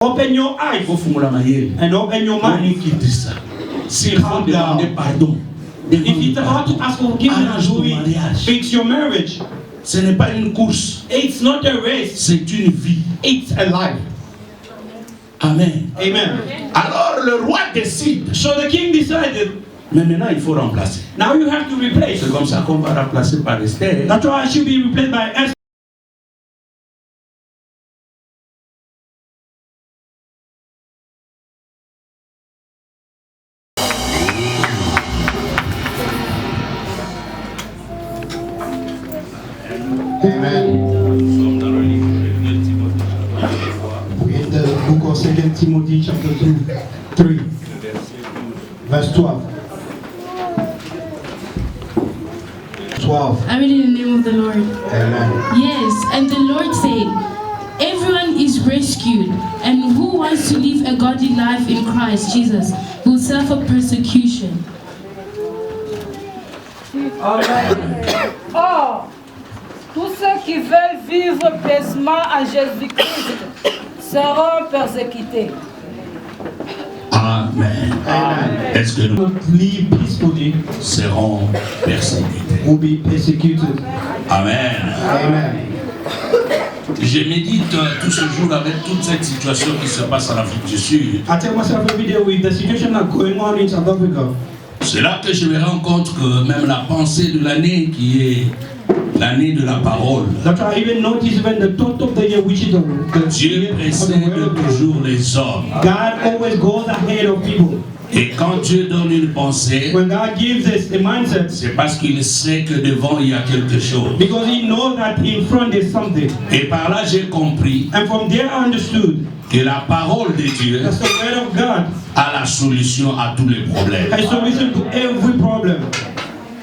Open your eyes and open your mind. Calm down. If it's about to ask for forgiveness, fix your marriage. Ce n'est pas une course. It's not a race. C'est une vie. It's a life. Amen. Amen. Alors le roi décide. So the king decided. Mais maintenant il faut remplacer. Now you have to replace. C'est comme ça qu'on va remplacer par Esther. That's why I should be replaced by Esther. Amen. We in the book of 2 Timothy chapter 3, verse 12. 12. I read in the name of the Lord. Amen. Yes, and the Lord said, everyone is rescued, and who wants to live a godly life in Christ Jesus will suffer persecution. Amen. Or, tous ceux qui veulent vivre paisiblement à Jésus-Christ seront persécutés. Amen. Amen. Est-ce que nous Live peacefully. serons persécutés? Will be persecuted. Amen. Amen. Je médite tout ce jour avec toute cette situation qui se passe en Afrique du Sud. I tell myself every day with the situation that's going on in South Africa. C'est là que je me rends compte que même la pensée de l'année qui est l'année de la parole, That's why I even notice even the thought of the year, which is the Dieu year of the précède word of God. toujours les hommes. God always goes ahead of people. Et quand Dieu donne une pensée, When God gives us a mindset, c'est parce qu'il sait que devant il y a quelque chose. because He knows that in front there's something. Et par là j'ai compris And from there I understood que la parole de Dieu that's the word of God, a la solution à tous les problèmes. a solution to every problem.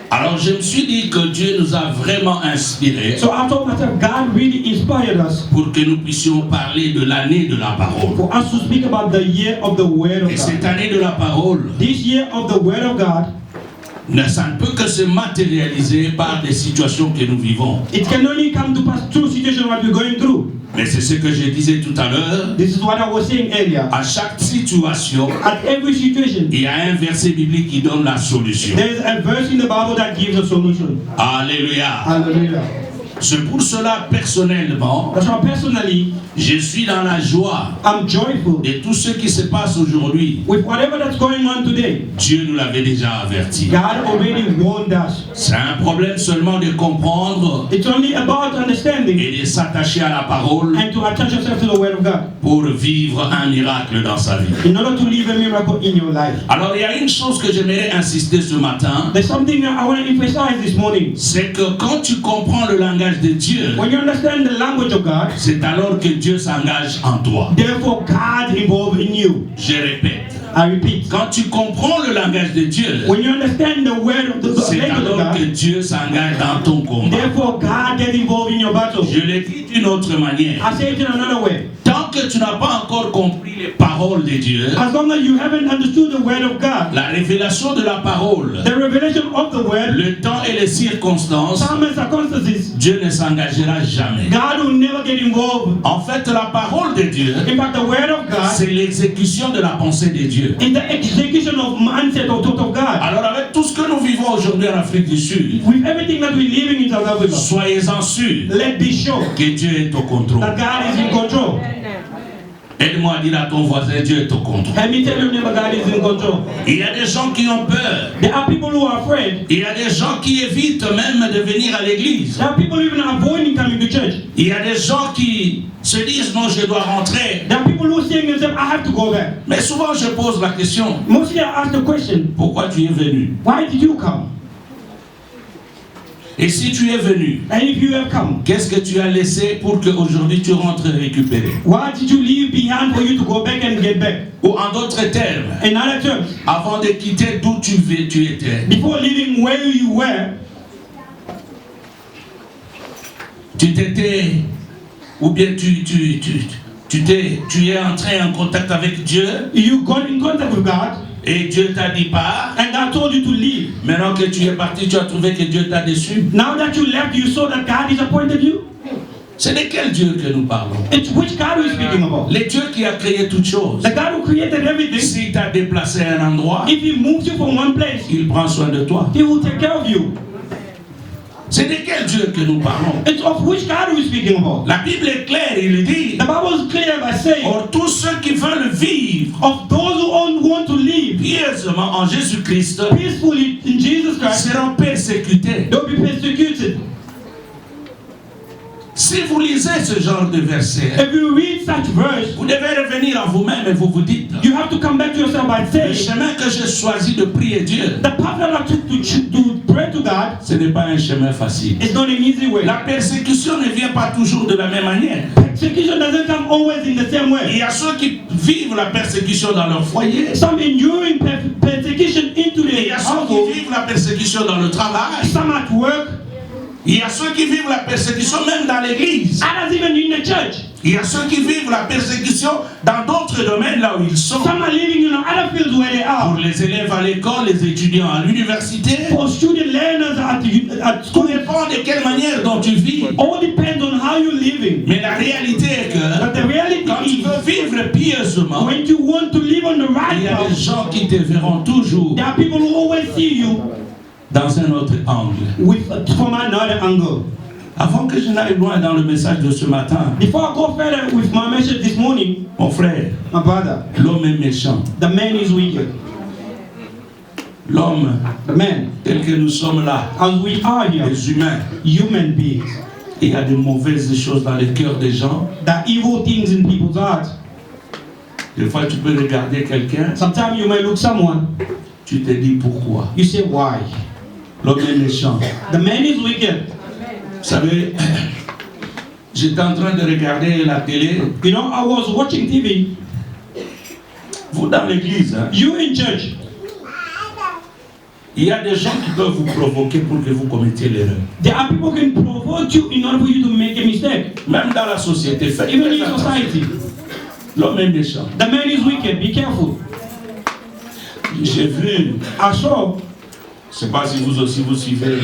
Alors je me suis dit que Dieu nous a vraiment inspirés So I told myself, God really inspired us pour que nous puissions parler de l'année de la parole. for us to speak about the year of the word of Et cette God. année de la parole, This year of the word of God, ça ne peut que se matérialiser par des situations que nous vivons. it can only come to pass through situation what we're going through. Mais c'est ce que je disais tout à l'heure. This is what I was saying earlier. À chaque situation, At every situation, il y a un verset biblique qui donne la solution. there is a verse in the Bible that gives a solution. Alléluia. Hallelujah. C'est pour cela, personnellement, That's why personally, je suis dans la joie I'm joyful de tout ce qui se passe aujourd'hui. with whatever that's going on today. Dieu nous l'avait déjà averti. God already warned us. C'est un problème seulement de comprendre It's only about understanding et de s'attacher à la parole and to attach yourself to the word of God pour vivre un miracle dans sa vie. in order to live a miracle in your life. Alors il y a une chose que j'aimerais insister ce matin, There's something that I want to emphasize this morning. c'est que quand tu comprends le langage de Dieu, When you understand the language of God, c'est alors que Dieu s'engage en toi. therefore God involved in you. Je répète, I repeat. quand tu comprends le langage de Dieu, When you understand the word of the c'est language of alors que God, Dieu s'engage dans ton combat. therefore God gets involved in your battle. Je le dis d'une autre manière. I say it in another way. Tant que tu n'as pas encore compris les paroles de Dieu, As long as you haven't understood the word of God, la révélation de la parole, the revelation of the word, le temps et les circonstances, time and circumstances, Dieu ne s'engagera jamais. God will never get involved. En fait, la parole de Dieu, In fact, the word of God c'est l'exécution de la pensée de Dieu. is the execution of mindset or thought of God. Alors avec tout ce que nous vivons aujourd'hui en Afrique du Sud, With everything that we're living in South Africa, soyez-en sûrs let be sure que Dieu est au contrôle. that God is in control. Aide-moi à dire à ton voisin, Dieu est au contrôle. Let me tell you, neighbor, God is in control. Il y a des gens qui ont peur. There are people who are afraid. Il y a des gens qui évitent même de venir à l'église. There are people even avoiding coming to church. Il y a des gens qui se disent non, je dois rentrer. There are people who are saying themselves, I have to go back. Mais souvent je pose la question, Mostly I ask the question, pourquoi tu es venu? why did you come? Et si tu es venu, And if you have come, qu'est-ce que tu as laissé pour qu'aujourd'hui tu rentres récupéré? what did you leave behind for you to go back and get back? Ou en d'autres termes, In other terms, avant de quitter d'où tu étais, before leaving where you were, tu t'étais, ou bien tu es entré en contact avec Dieu you got in contact with God, et Dieu t'a dit pars. and God told you to leave. Maintenant que tu es parti, tu as trouvé que Dieu t'a déçu. Now that you left, you saw that God disappointed you? C'est de quel Dieu que nous parlons? It's which God we're speaking about. Le Dieu qui a créé toutes choses. The God who created everything. S'il t'a déplacé à un endroit, If He moves you from one place, il prend soin de toi. He will take care of you. C'est de quel Dieu que nous parlons? It's of which God we're speaking about. La Bible est claire, il dit. The Bible is clear by saying, Or tous ceux qui veulent vivre of those who want to live pieusement en Jésus-Christ peacefully in Jesus Christ, seront persécutés. they'll be persecuted. Si vous lisez ce genre de verset, If you read such verse, vous devez revenir à vous-même et vous vous dites, you have to come back to yourself by le saying, chemin que j'ai choisi de prier Dieu, the path that I took to pray to God ce n'est pas un chemin facile. is not an easy way. La persécution ne vient pas toujours de la même manière. Persecution doesn't come always in the same Il way. y a ceux qui vivent la persécution dans leur foyer. Some enduring persecution into Il y their a ceux household, qui vivent la persécution dans le travail. some at work, Il y a ceux qui vivent la persécution même dans l'église. others even in the church. Il y a ceux qui vivent la persécution dans d'autres domaines là où ils sont. Some are living in other fields where they Pour are. les élèves à l'école, les étudiants à l'université, For student learners at tout school, dépend de quelle manière dont tu vis. all depends on how you're living. Mais la réalité est que But the reality quand tu is, veux vivre pieusement, when you want to live on the il right y a des path, gens qui te verront toujours there are people who always see you dans un autre angle. from another angle. Avant que je n'aille loin dans le message de ce matin, Before I go further with my message this morning, mon frère, my brother, l'homme est méchant. the man is wicked. L'homme, The man, tel que nous sommes là, as we are here, les humains, human beings, il y a de mauvaises choses dans le cœur des gens. the evil things in people's hearts. Des fois, tu peux regarder quelqu'un, Sometimes you may look someone, tu te dis pourquoi. you say why. L'homme est méchant. The man is wicked. Vous savez, j'étais en train de regarder la télé. You know, I was watching TV. Vous dans l'église, hein, You in church, il y a des gens qui peuvent vous provoquer pour que vous commettiez l'erreur. there are people who can provoke you in order for you to make a mistake. Même dans la société, faites Even très in attention. society, L'homme est méchant. the man is wicked. Be careful. J'ai vu, I saw. je ne sais pas si vous aussi vous suivez,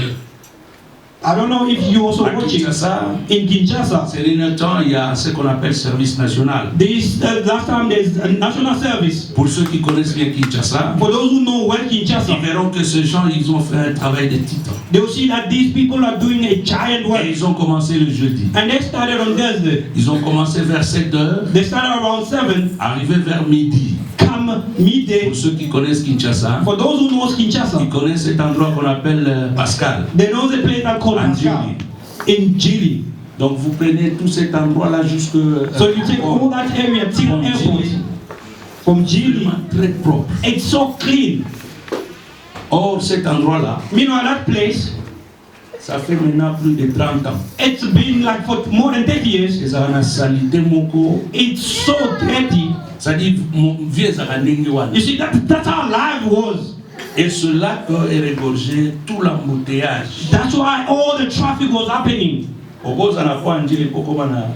I don't know if you also à watching. Kinshasa, In Kinshasa, c'est un temps, il y a ce qu'on appelle service national. this last time there's a national service. Pour ceux qui connaissent bien Kinshasa, For those who know well Kinshasa, ils verront que ces gens, ils ont fait un travail de titan. they will see that these people are doing a giant work. Et ils ont commencé le jeudi. And they started on Thursday. Ils ont commencé vers 7 heures, They started around 7, arrivé vers midi. come midday. Pour ceux qui connaissent Kinshasa, For those who know Kinshasa, ils connaissent cet endroit qu'on appelle Pascal, they know the place that called en Pascal Djili. in Djili. Donc vous prenez tout cet endroit-là jusque So you take all that area till From airport. Djili. From Djili, vraiment très propre. it's so clean. Or cet endroit-là, Meanwhile, that place, ça fait maintenant plus de 30 ans. it's been like for more than 30 years. Et ça a une salité moko. It's so dirty. Ça dit, mon vieux Zarandengi wana. You see, that's how life was. Et ce lac est regorgé tout l'embouteillage. That's why all the traffic was happening. Okoza anakuwa njili poko mana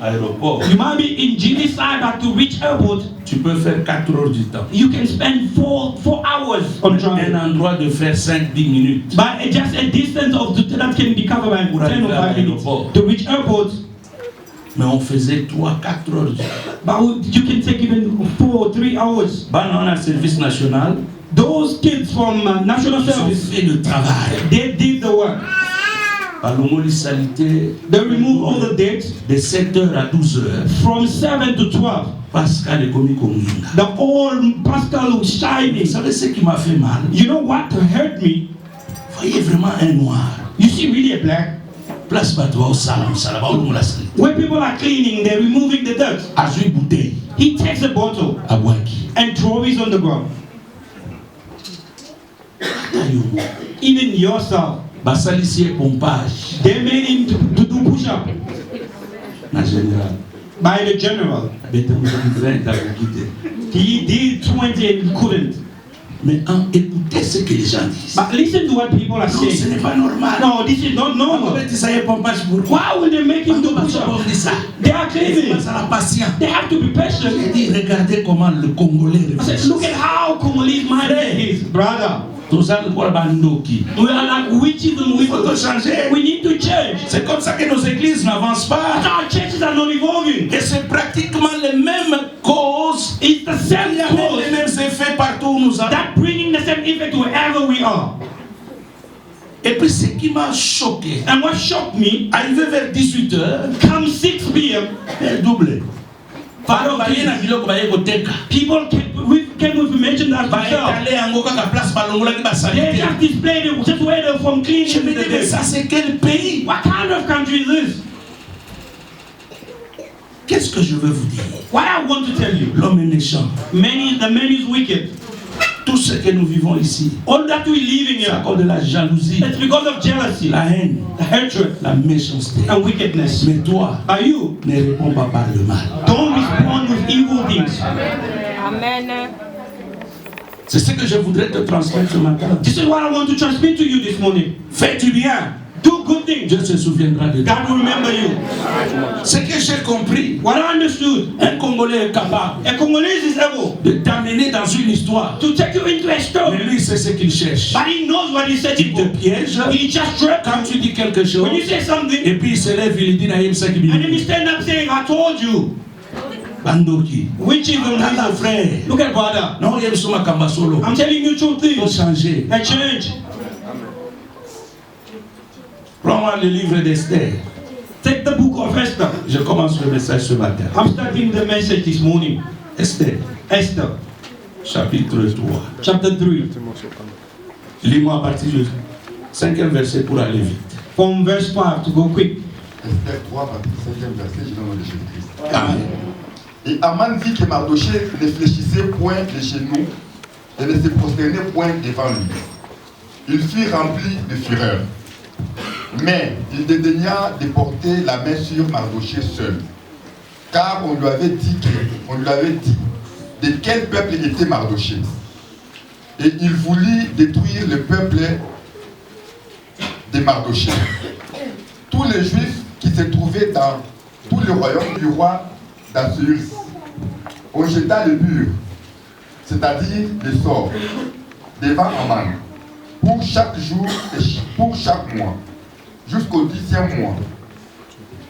aéroport. You might be in Djili side, but to reach airport, Tu peux faire 4 heures du temps. you can spend four hours on Un travel. endroit de faire 5-10 minutes. But it's just a distance of that can be covered by 10 or 5 minutes to reach airport. Mais on faisait 3-4 heures du temps. But you can take even 4 or 3 hours. Bah, on a un service national. Those kids from National Ils ont Service, fait le travail. they did the work. Par l'homosexualité, They removed all the dates de 7 heures à 12 heures. from 7 to 12. Pascal est commis comme Minga. The old Pascal was Vous shining. savez ce qui m'a fait mal? You know what hurt me? Vous voyez vraiment un noir. You see really a black. Place Batoua au salam, salaba ou la salle. When people are cleaning, they're removing the dirt. A joué bouteille He takes a bottle à Bouaki. and throws it on the ground. Even yourself, Basalicier pompage, they made him to do push-up en général. by the general. He did 20 and he couldn't. Mais écoutez ce que les gens disent. But listen to what people are Non, ce saying. n'est pas normal. No, this is not normal. Pompage pourquoi? Why would they make him do push-up? ça. They are cleaning. Face à la patience. They have to be J'ai patient. dit, regardez comment le Congolais I said, réfléchit. look at how Congolese mind is, brother. Tous à quoi bandoki. We are like witches and Il faut wizards. changer. We need to change. C'est comme ça que nos églises n'avancent pas. Our churches are not evolving. Et c'est pratiquement les mêmes causes. It's the same Il y a cause les mêmes effets partout où nous allons. that bringing the same effect wherever we are. Et puis ce qui m'a choqué, And what shocked me, arrivé vers 18h, come 6 p.m., elle doublait. Father, people came with merchandise themselves. They just displayed it just where they're from cleaning. Je me dis, mais ça c'est quel pays? What kind of country is this? Qu'est-ce que je veux vous dire? What I want to tell you, L'homme est méchant. the man is wicked. Tout ce que nous vivons ici, All that we live in c'est à here, cause de la jalousie, it's because of jealousy, la haine, the hatred, la méchanceté. and wickedness. Mais toi, But you, ne réponds pas par le mal. don't respond with evil things. Amen. C'est ce que je voudrais te transmettre ce matin. This is what I want to transmit to you this morning. Fais du bien. Do good things. Dieu se souviendra de toi. God will remember you. Ce que j'ai compris, What I understood, un Congolais est capable a Congolese is able de t'amener dans une histoire. to take you into a Mais story, lui, c'est ce qu'il cherche. but he knows what he's Il searching te for. piège. He just trapped Quand tu dis quelque chose, when you say something, et puis il se lève, il dit Naïm 5 and then he minutes. stand up saying, I told you. Bandoki. Which is the Tata reason. frère. Look at brother. Non, il y a suma kamba solo. I'm telling you two Il faut things. changer. That change. Prends-moi le livre d'Esther. Take the book of Esther. Je commence le message ce matin. I'm starting the message this morning. Esther, Esther, chapitre 3. chapter 3. Lis-moi à partir du 5e verset pour aller vite. From verse 5 to go quick. Esther 3, partie 5e verset, je donne le Jésus-Christ. Amen. Et Aman vit que Mardochée ne fléchissait point les genoux et ne se prosternait point devant lui. Il fut rempli de fureur. Mais il dédaigna de porter la main sur Mardochée seul. Car on lui avait dit de quel peuple était Mardochée. Et il voulut détruire le peuple de Mardochée. Tous les Juifs qui se trouvaient dans tout le royaume du roi d'Assuérus on jeta le mur, c'est-à-dire le sort, devant Aman, pour chaque jour et pour chaque mois, jusqu'au 10e mois,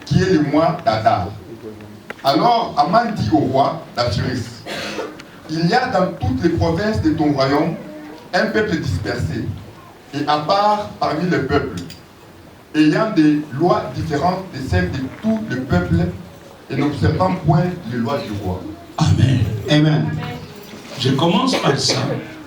qui est le mois d'Adar. Alors Aman dit au roi d'Assuérus, il y a dans toutes les provinces de ton royaume un peuple dispersé, et à part parmi les peuples, ayant des lois différentes de celles de tout le peuple, et n'observant point les lois du roi. Amen. Amen. Je commence par ça.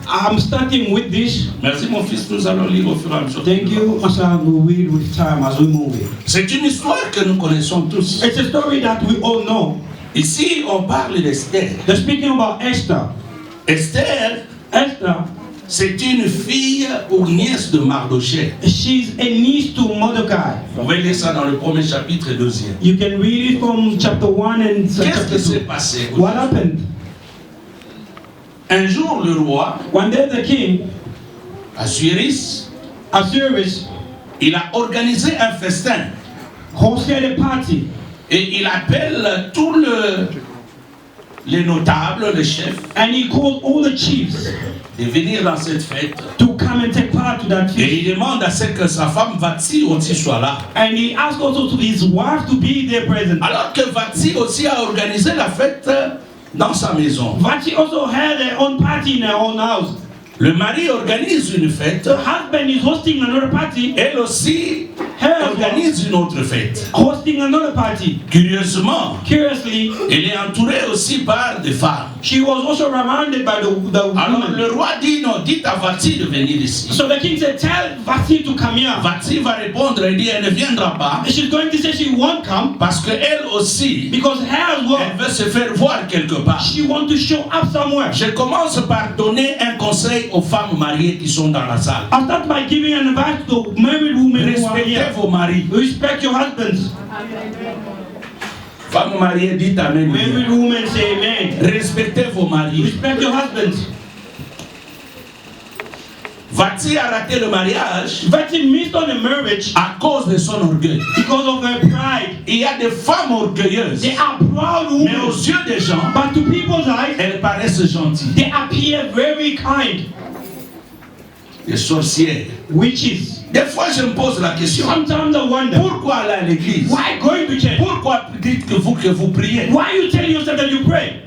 I'm starting with this. Merci mon fils, nous allons lire au fur et à mesure. Thank you, Master. We'll read with time as we move it. C'est une histoire que nous connaissons tous. It's a story that we all know. Ici, on parle d'Esther. They're speaking about Esther. Esther, Esther, c'est une fille ou nièce de Mardochée. she's a niece to Mordecai. Vous pouvez lire ça dans le premier chapitre et deuxième. You can read it from chapter 1 and Qu'est-ce chapter qui s'est 2. passé? What happened? Un jour, le roi, One day the king, Assuérus, Assuerus, il a organisé un festin hosted a party. et il appelle tous les notables, les chefs, And he called all the chiefs de venir dans cette fête. to come and take part to that Et feast. il demande à ce que sa femme Vati aussi soit là. And he asked also to his wife to be there present. Alors que Vati aussi a organisé la fête dans sa maison. But she also had her own party in her own house. Le mari organise une fête, The husband is hosting another party. elle aussi organise une autre fête. Hosting another party. Curieusement, Curiously, elle est entourée aussi par des femmes. she was also surrounded by the Alors women. le roi dit non, dites à Vati de venir ici. So the king said, tell Vati to come here. Vati va répondre et dit elle ne viendra pas And she's going to say she won't come parce qu'elle aussi, because her as well, elle veut se faire voir quelque part. she wants to show up somewhere. Je commence par donner un conseil aux femmes mariées qui sont dans la salle. I'll start by giving an advice to married women who are Respectez here. vos maris. Respect your husbands. Femmes mariées, dites amen. Married women say amen. Respectez vos maris. Respect your husbands. Vati a raté le mariage Vati missed on the marriage à cause de son orgueil. because of her pride. Il y a des femmes orgueilleuses, They are proud mais aux women, yeux des gens, but to people's eyes, elles paraissent gentilles. they appear very kind. des sorcières. witches. Des fois, je me pose la question. Sometimes I wonder, Pourquoi aller à l'église? why going to church? Pourquoi dites que vous priez? Why you tell yourself that you pray?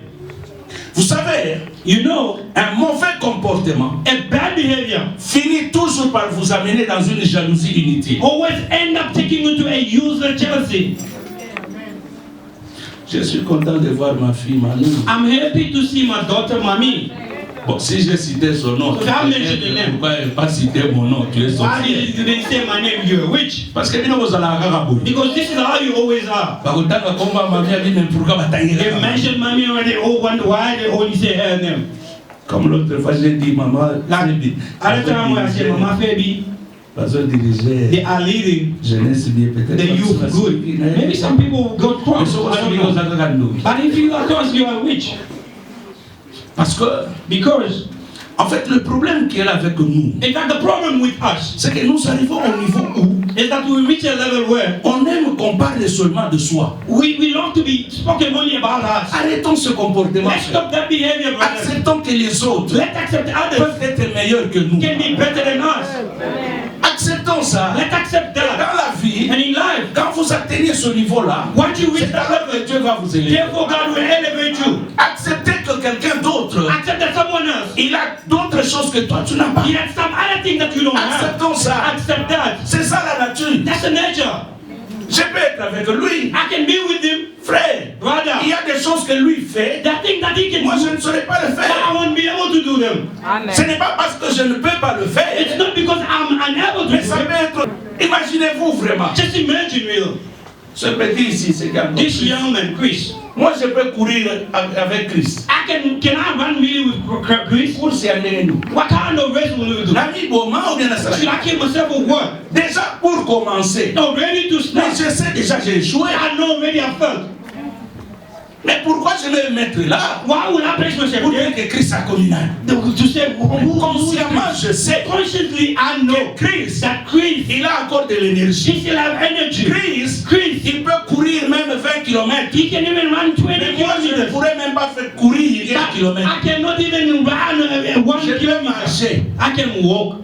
Vous savez, You know, un mauvais comportement a bad behavior finit toujours par vous amener dans une jalousie inutile. always end up taking you to a useless jealousy. Je suis content de voir ma fille Manu. I'm happy to see my daughter, Mami. Bon, si j'ai cité son nom, Pourquoi elle n'a pas cité mon nom? Tu es Why sorcier. did you say my name? You're a witch. Parce que nous allons à Because this is how you always are. They mentioned Mami already. Oh, wonder why they only say her name. Comme l'autre fois, j'ai dit, maman, Other time when I say Mama Fabi, diriger they are leading jeunesse bien peut-être. the youth good. Maybe some people got cross. I don't know. But if you are cross, you are a witch. Parce que, Because en fait, le problème qui est là avec nous, in fact, the problem with us c'est que nous arrivons au niveau où is that we reach a level where on aime qu'on parle seulement de soi. we love to be spoken only about us. Arrêtons ce comportement. Let's stop that behavior, brother. Acceptons que les autres Let's accept others peuvent être meilleurs que nous. can be better than us. Acceptons ça. Let's accept that. Dans la vie, And in life, quand vous atteignez ce niveau-là, once you reach c'est that alors level, que Dieu va vous élever. therefore God will elevate you. Acceptez que quelqu'un d'autre, Accept that someone else, il a d'autres choses que toi, tu n'as pas. he has some other thing that you don't have. Acceptons ça. Accept that. C'est ça la nature. That's the nature. Je peux être avec lui. I can be with him, Frère, brother. il y a des choses que lui fait. That thing that he can Moi, je do, ne saurais pas le but I faire. won't be able to do them. Ce n'est pas parce que je ne peux pas le It's faire. not because I'm unable to Mais do ça it. peut être... Imaginez-vous vraiment. Just imagine, real. Ce petit ici, c'est quand This young man, Chris. Moi, je peux courir avec Christ. Can I run really with Chris? Pour s'y aller, nous. What kind of race will we do? L'ami Boma ou bien la Should salle. I kill myself or what? Déjà, pour commencer. No, ready to Mais start. je sais déjà, j'ai échoué. I know already I failed. Mais pourquoi je vais me mettre là? Why would I place myself Pour there? dire que Christ a communal. To say, Consciemment, je sais consciously, I know que Christ, that Chris, il a encore de l'énergie. he still have energy. Chris, Chris, il peut courir même 20 km. he can even run 20 Mais moi, je ne kilometers. pourrais même pas faire courir 1 But km. I cannot even run 1 Je peux kilometer. marcher I can walk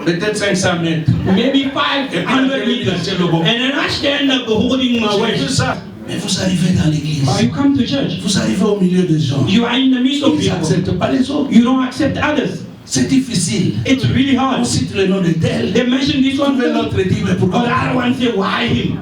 peut-être 500 mètres. maybe 500 meters. And then I stand up holding my J'ai vu waist. ça. Mais vous arrivez dans l'église. But you come to church. Vous arrivez au milieu des gens. You are in the midst of Ils people. n'acceptent pas les autres. You don't accept others. C'est difficile. It's really On hard. cite le nom de tel. They mention this one, Mais l'autre dit, mais pourquoi? but the other one say, why him?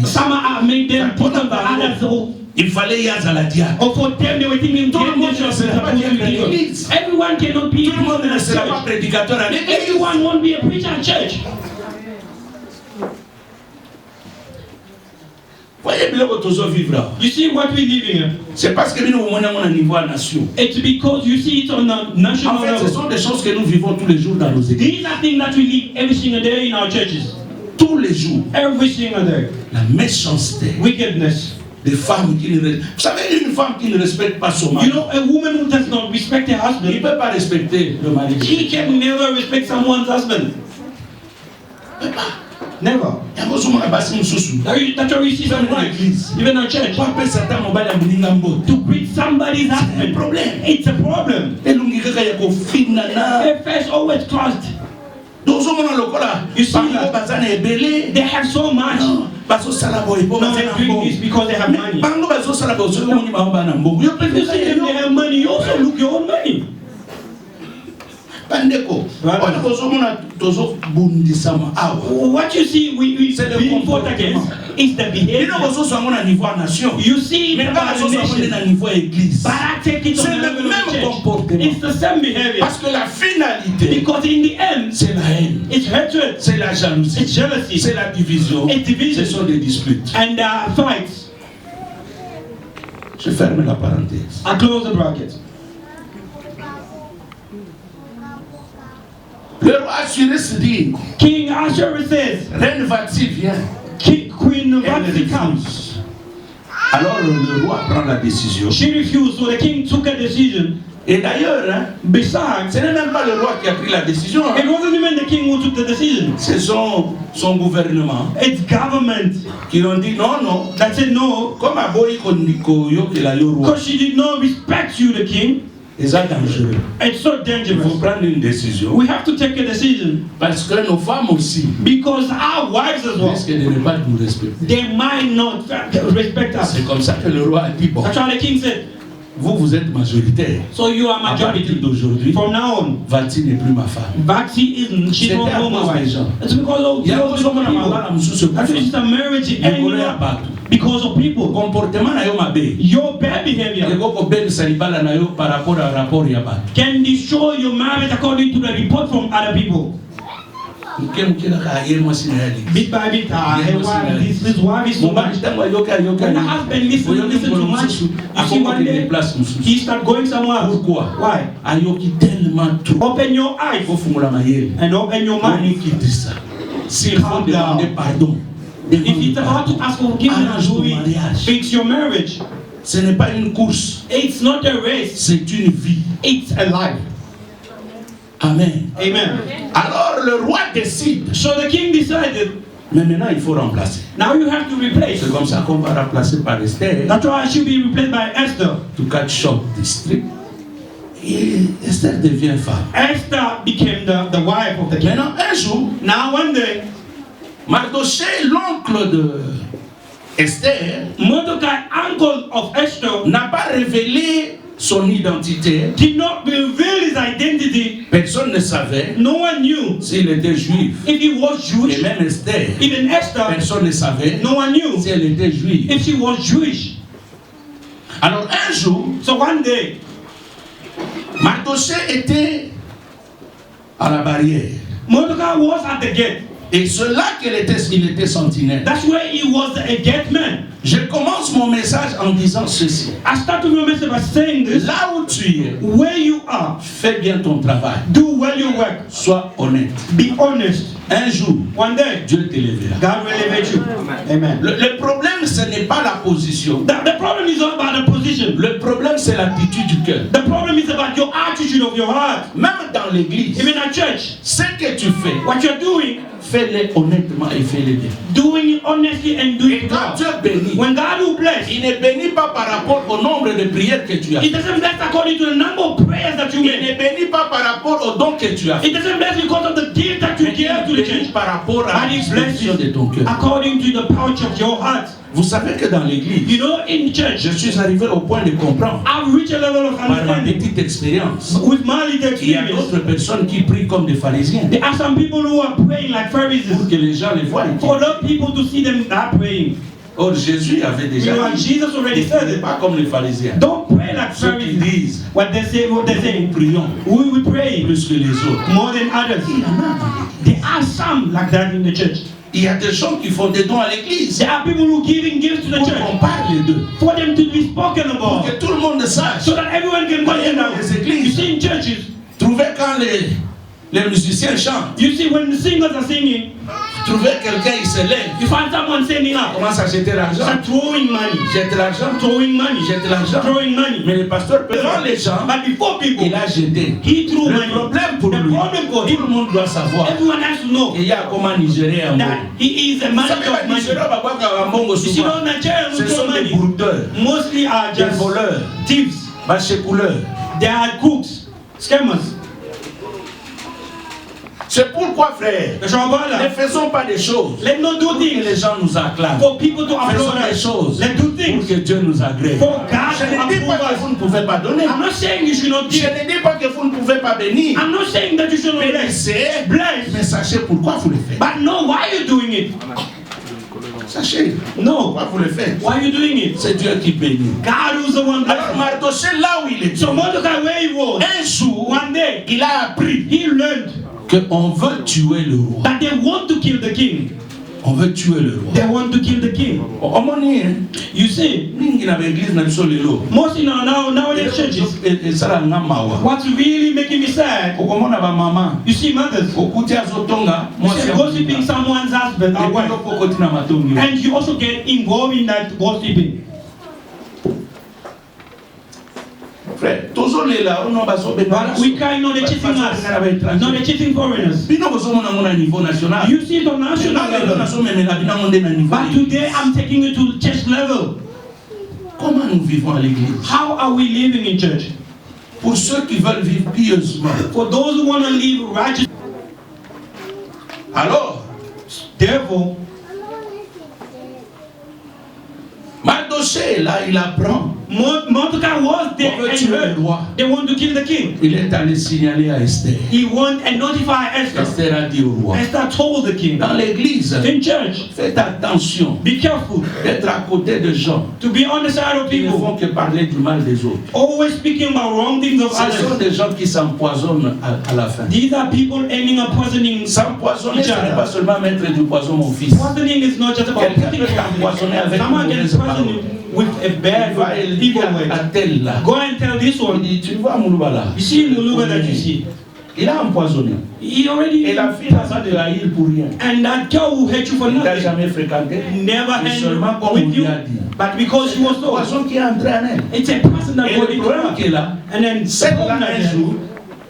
Some have made them put up the others. So, Il fallait y aller à la diacre. or for them, they were thinking, Tout le monde ne sera pas diacre à people. l'église. Everyone cannot be Tout le monde ne in sera pas church. prédicateur à l'église. Everyone won't be a preacher at church. Voyez bien que tous vivre là. You see what we're living in? C'est parce que nous avons un niveau à nation. It's because you see it on a En national fait, ce level. sont des choses que nous vivons tous les jours dans nos églises. These are things that we live every single day in our churches. Tous les jours. Every single day. La méchanceté Wickedness. des femmes qui ne... Vous savez, une femme qui ne respecte pas son mari, You know, a woman who does not respect her il ne husband, peut pas respecter le mari. she can never respect someone's husband. Il ne peut pas. Never. Il y a beaucoup de basi mususu. That's why we see some wives, even in church, Pour appeler Satan mobile à Mouninga Mbo. to greet somebody's C'est un husband. problème. It's a problem. Et l'ungi kaka ya kofinana. Their face always crossed. Dozo mona lokola. You see Bango that? bazana ebele. They have so much. Baso sala boy po No, bazana they're doing this mbo. because they have money. Bango baso sala boy so moni ba bana mbo. Yo If you see them, they have money, you also look your own money. Bandeko. Right. Ona bozo mona tozo bundisama awa. What you see, we C'est le being fought comportement. against is the Ino behavior. bozo so mona niveau à nation. You see Mais it quand about bozo the so mona nation, na niveau église. but I take it on C'est the le level of même the church. comportement. It's the same behavior. Parce que la finalité, Because in the end, c'est la haine, it's hatred, c'est la jalousie, it's jealousy, c'est la division, it's division, ce sont des disputes. and fights. Je ferme la parenthèse. I close the bracket. Le roi Assuérus dit, King Ahasuerus says, reine Vati vient. Queen Elle Vashti comes. refuse. Alors le roi prend la décision. She refused, so the king took a decision Et d'ailleurs, hein, Besides, ce n'est même pas le roi qui a pris la décision. it wasn't even the king who took the decision. C'est son gouvernement It's government qui ont dit non, non. that said no, Comme Aboyi Kondiko que la roi. because she did not respect you, the king. Et ça dangereux. It's so Il faut dangerous. prendre une décision. We have to take a decision Parce que nos femmes aussi because our wives as well, risquent de ne pas nous respecter. they might not respect us. C'est comme ça que le roi a dit, bon, That's why the king said, vous êtes majoritaire. so you are À partir majority. d'aujourd'hui, From now on, Vati n'est plus ma femme. Vaxi isn't, she's C'était not à no more cause des wife. gens. It's because of Il y a because un of people. peu Actually, it's a marriage because of people. comportement na yo mabe. Your bad behavior Eko ko ben salibala na yo par rapport à rapport ya ba. can destroy your marriage according to the report from other people. Muke ka ayer mo sinali. Bit by bit, this wife is so Mon mari much. tango yoka When the husband listen too much, you see one day, he start going somewhere else. Pourquoi? Why? Ayoki tellement trop. Open your eyes Faut fumula mayele. and open your mind. Mani quitte ça. S'il faut Calm down. demander pardon. If it's about to ask for forgiveness, Arrange ton do it. mariage. Fix your marriage. Ce n'est pas une course, It's not a race, c'est une vie. it's a life. Amen. Amen. Alors le roi décide. So the king decided, Mais maintenant il faut remplacer. now you have to replace. C'est comme ça qu'on va remplacer par Esther. That's why I should be replaced by Esther. To catch short district. Et Esther devient femme. Esther became the wife of the king. Maintenant un jour, Now one day, Mardoché, l'oncle de Esther, Mordecai, uncle of Esther, n'a pas révélé son identité. did not reveal his identity. Personne ne savait No one knew s'il était juif. if he was Et Jewish. même Esther, Even Esther, personne ne savait no one knew si elle était juive. if she was Jewish. Alors un jour, So one day, Mardoché était à la barrière. Mordecai was at the gate. Et c'est là qu'il était sentinelle. That's where he was a gate man. Je commence mon message en disant ceci. I start to remember by saying this. Là où tu es, Where you are, fais bien ton travail. do well your work. Sois honnête. Be honest. Un jour, One day, Dieu t'élèvera. God will elevate you. Amen. Le problème, ce n'est pas la position. The problem is not about the position. Le problème, c'est l'attitude du cœur. The problem is about your attitude of your heart. Même dans l'église, Even at church, ce que tu fais, what you're doing, fais-le honnêtement et fais-le bien. doing it honestly and doing Et it quand well. Dieu bénit, When God will bless, il ne bénit pas par rapport au nombre de prières que tu as. it doesn't bless according to the number of prayers that you Il make. ne bénit pas par rapport au don que tu as. It doesn't bless because of the gift that you Mais give to il the bénit church. par rapport à la But it disposition de ton blesses cœur. according to the pouch of your heart. Vous savez que dans l'église, You know, in church, je suis arrivé au point de comprendre I've reached a level of par ma understanding petite expérience. with my little Il y a experience. d'autres personnes qui prient comme des pharisiens There are some people who are praying like Pharisees. pour que les gens les voient. For other people to see them not praying. Or Jésus avait You déjà know, and dit, Jesus already ne said priez it. pas comme les pharisiens. Don't pray like Ceux qui Pharisees. disent, What they say, nous prions we pray plus que les autres. more than others. There are some like that in the church. Il y a des gens qui font des dons à l'église There are people who giving gifts to the pour church qu'on parle d'eux, for them to be spoken pour about, que tout le monde sache. so that everyone can go Voyez in dans les églises. You see in churches, Trouvez quand les musiciens chantent, you see when the singers are singing, trouvez quelqu'un, il se lève, you find someone standing up, commence à jeter l'argent, start throwing money, jette l'argent, throwing money, jette l'argent. throwing money. Mais le pasteur, devant les gens, But before people, il a jeté. he threw Le money. problème pour The lui, problem for tout him, le monde doit savoir everyone has to know qu'il y a comment Nigérien en that mot. he is a Vous man savez, of les money. Nigériens, babaka, bambongo, You see, souvent, no Nigerians ce who sont throw des money brouteurs, mostly are des just voleurs, thieves. bâchecouleurs. They are crooks, scammers. C'est pourquoi, frère, The Shambhala, ne faisons pas des choses let's not do pour que les things gens nous acclament. for people to Faisons applaud des us. choses Let's do pour things que Dieu nous agrée. for God Je to ne dis approve pas que us. vous ne pouvez pas donner. I'm not saying you should not Je give. ne dis pas que vous ne pouvez pas bénir. I'm not saying that you should not bless. Bénissez, Bless. mais sachez pourquoi vous le faites. But know why you're doing it. Sachez No. pourquoi vous le faites. Why you're doing it. C'est Dieu qui bénit. God was the one Alors blessing. Mardoché, là où il était, So Mordecai, where he was, un jour, one day, il a appris he learned qu'on veut tuer le roi. that they want to kill the king. On veut tuer le roi. They want to kill the king. Omoni, You see, mingi na l'église na biso lelo. mostly nowadays churches, Esala nga mawa. what's really making me sad, Okomona ba mama. you see mothers, Okuti azotonga. you see gossiping someone's husband or wife, Okoti na matongi. and you also get involved in that gossiping. Frère, toujours les là, on va sauver. But we crying on the cheating us, not the cheating foreigners. Puis nous sommes à niveau national. You see it on national level. But today I'm taking it to church level. Comment nous vivons à l'église? How are we living in church? Pour ceux qui veulent vivre pieusement. For those who want to live righteous. Alors, therefore, Mardochée, là, il apprend. Mordecai was there and heard they want to kill the king. Il est allé signaler à Esther. He went and notified Esther. Esther a dit au roi. Esther told the king. Dans l'église, in church, faites attention. Be careful. D'être à côté de gens. To be on the side of Qui ne people. font que parler du mal des autres. Always speaking about wrong things of others. Ce sont des gens qui s'empoisonnent à la fin. These are people aiming at poisoning. S'empoisonner, ce n'est pas seulement mettre du poison, mon fils. Poisoning is not just about putting empoisonner avec someone gets poisoned with a bad evil way. Go and tell this one. Tu vois Mouloubala. You see Moulouba that you see. Il a empoisonné. He already. Et la fille n'a pas de haïr pour rien. And that girl who hate you for Il t'a nothing. jamais fréquenté. Never seulement hang comme with on you. lui a dit. But because she was Le told. poison qui est entré en elle. It's a person that Et got le into problème qui est her. là, And then c'est là un jour,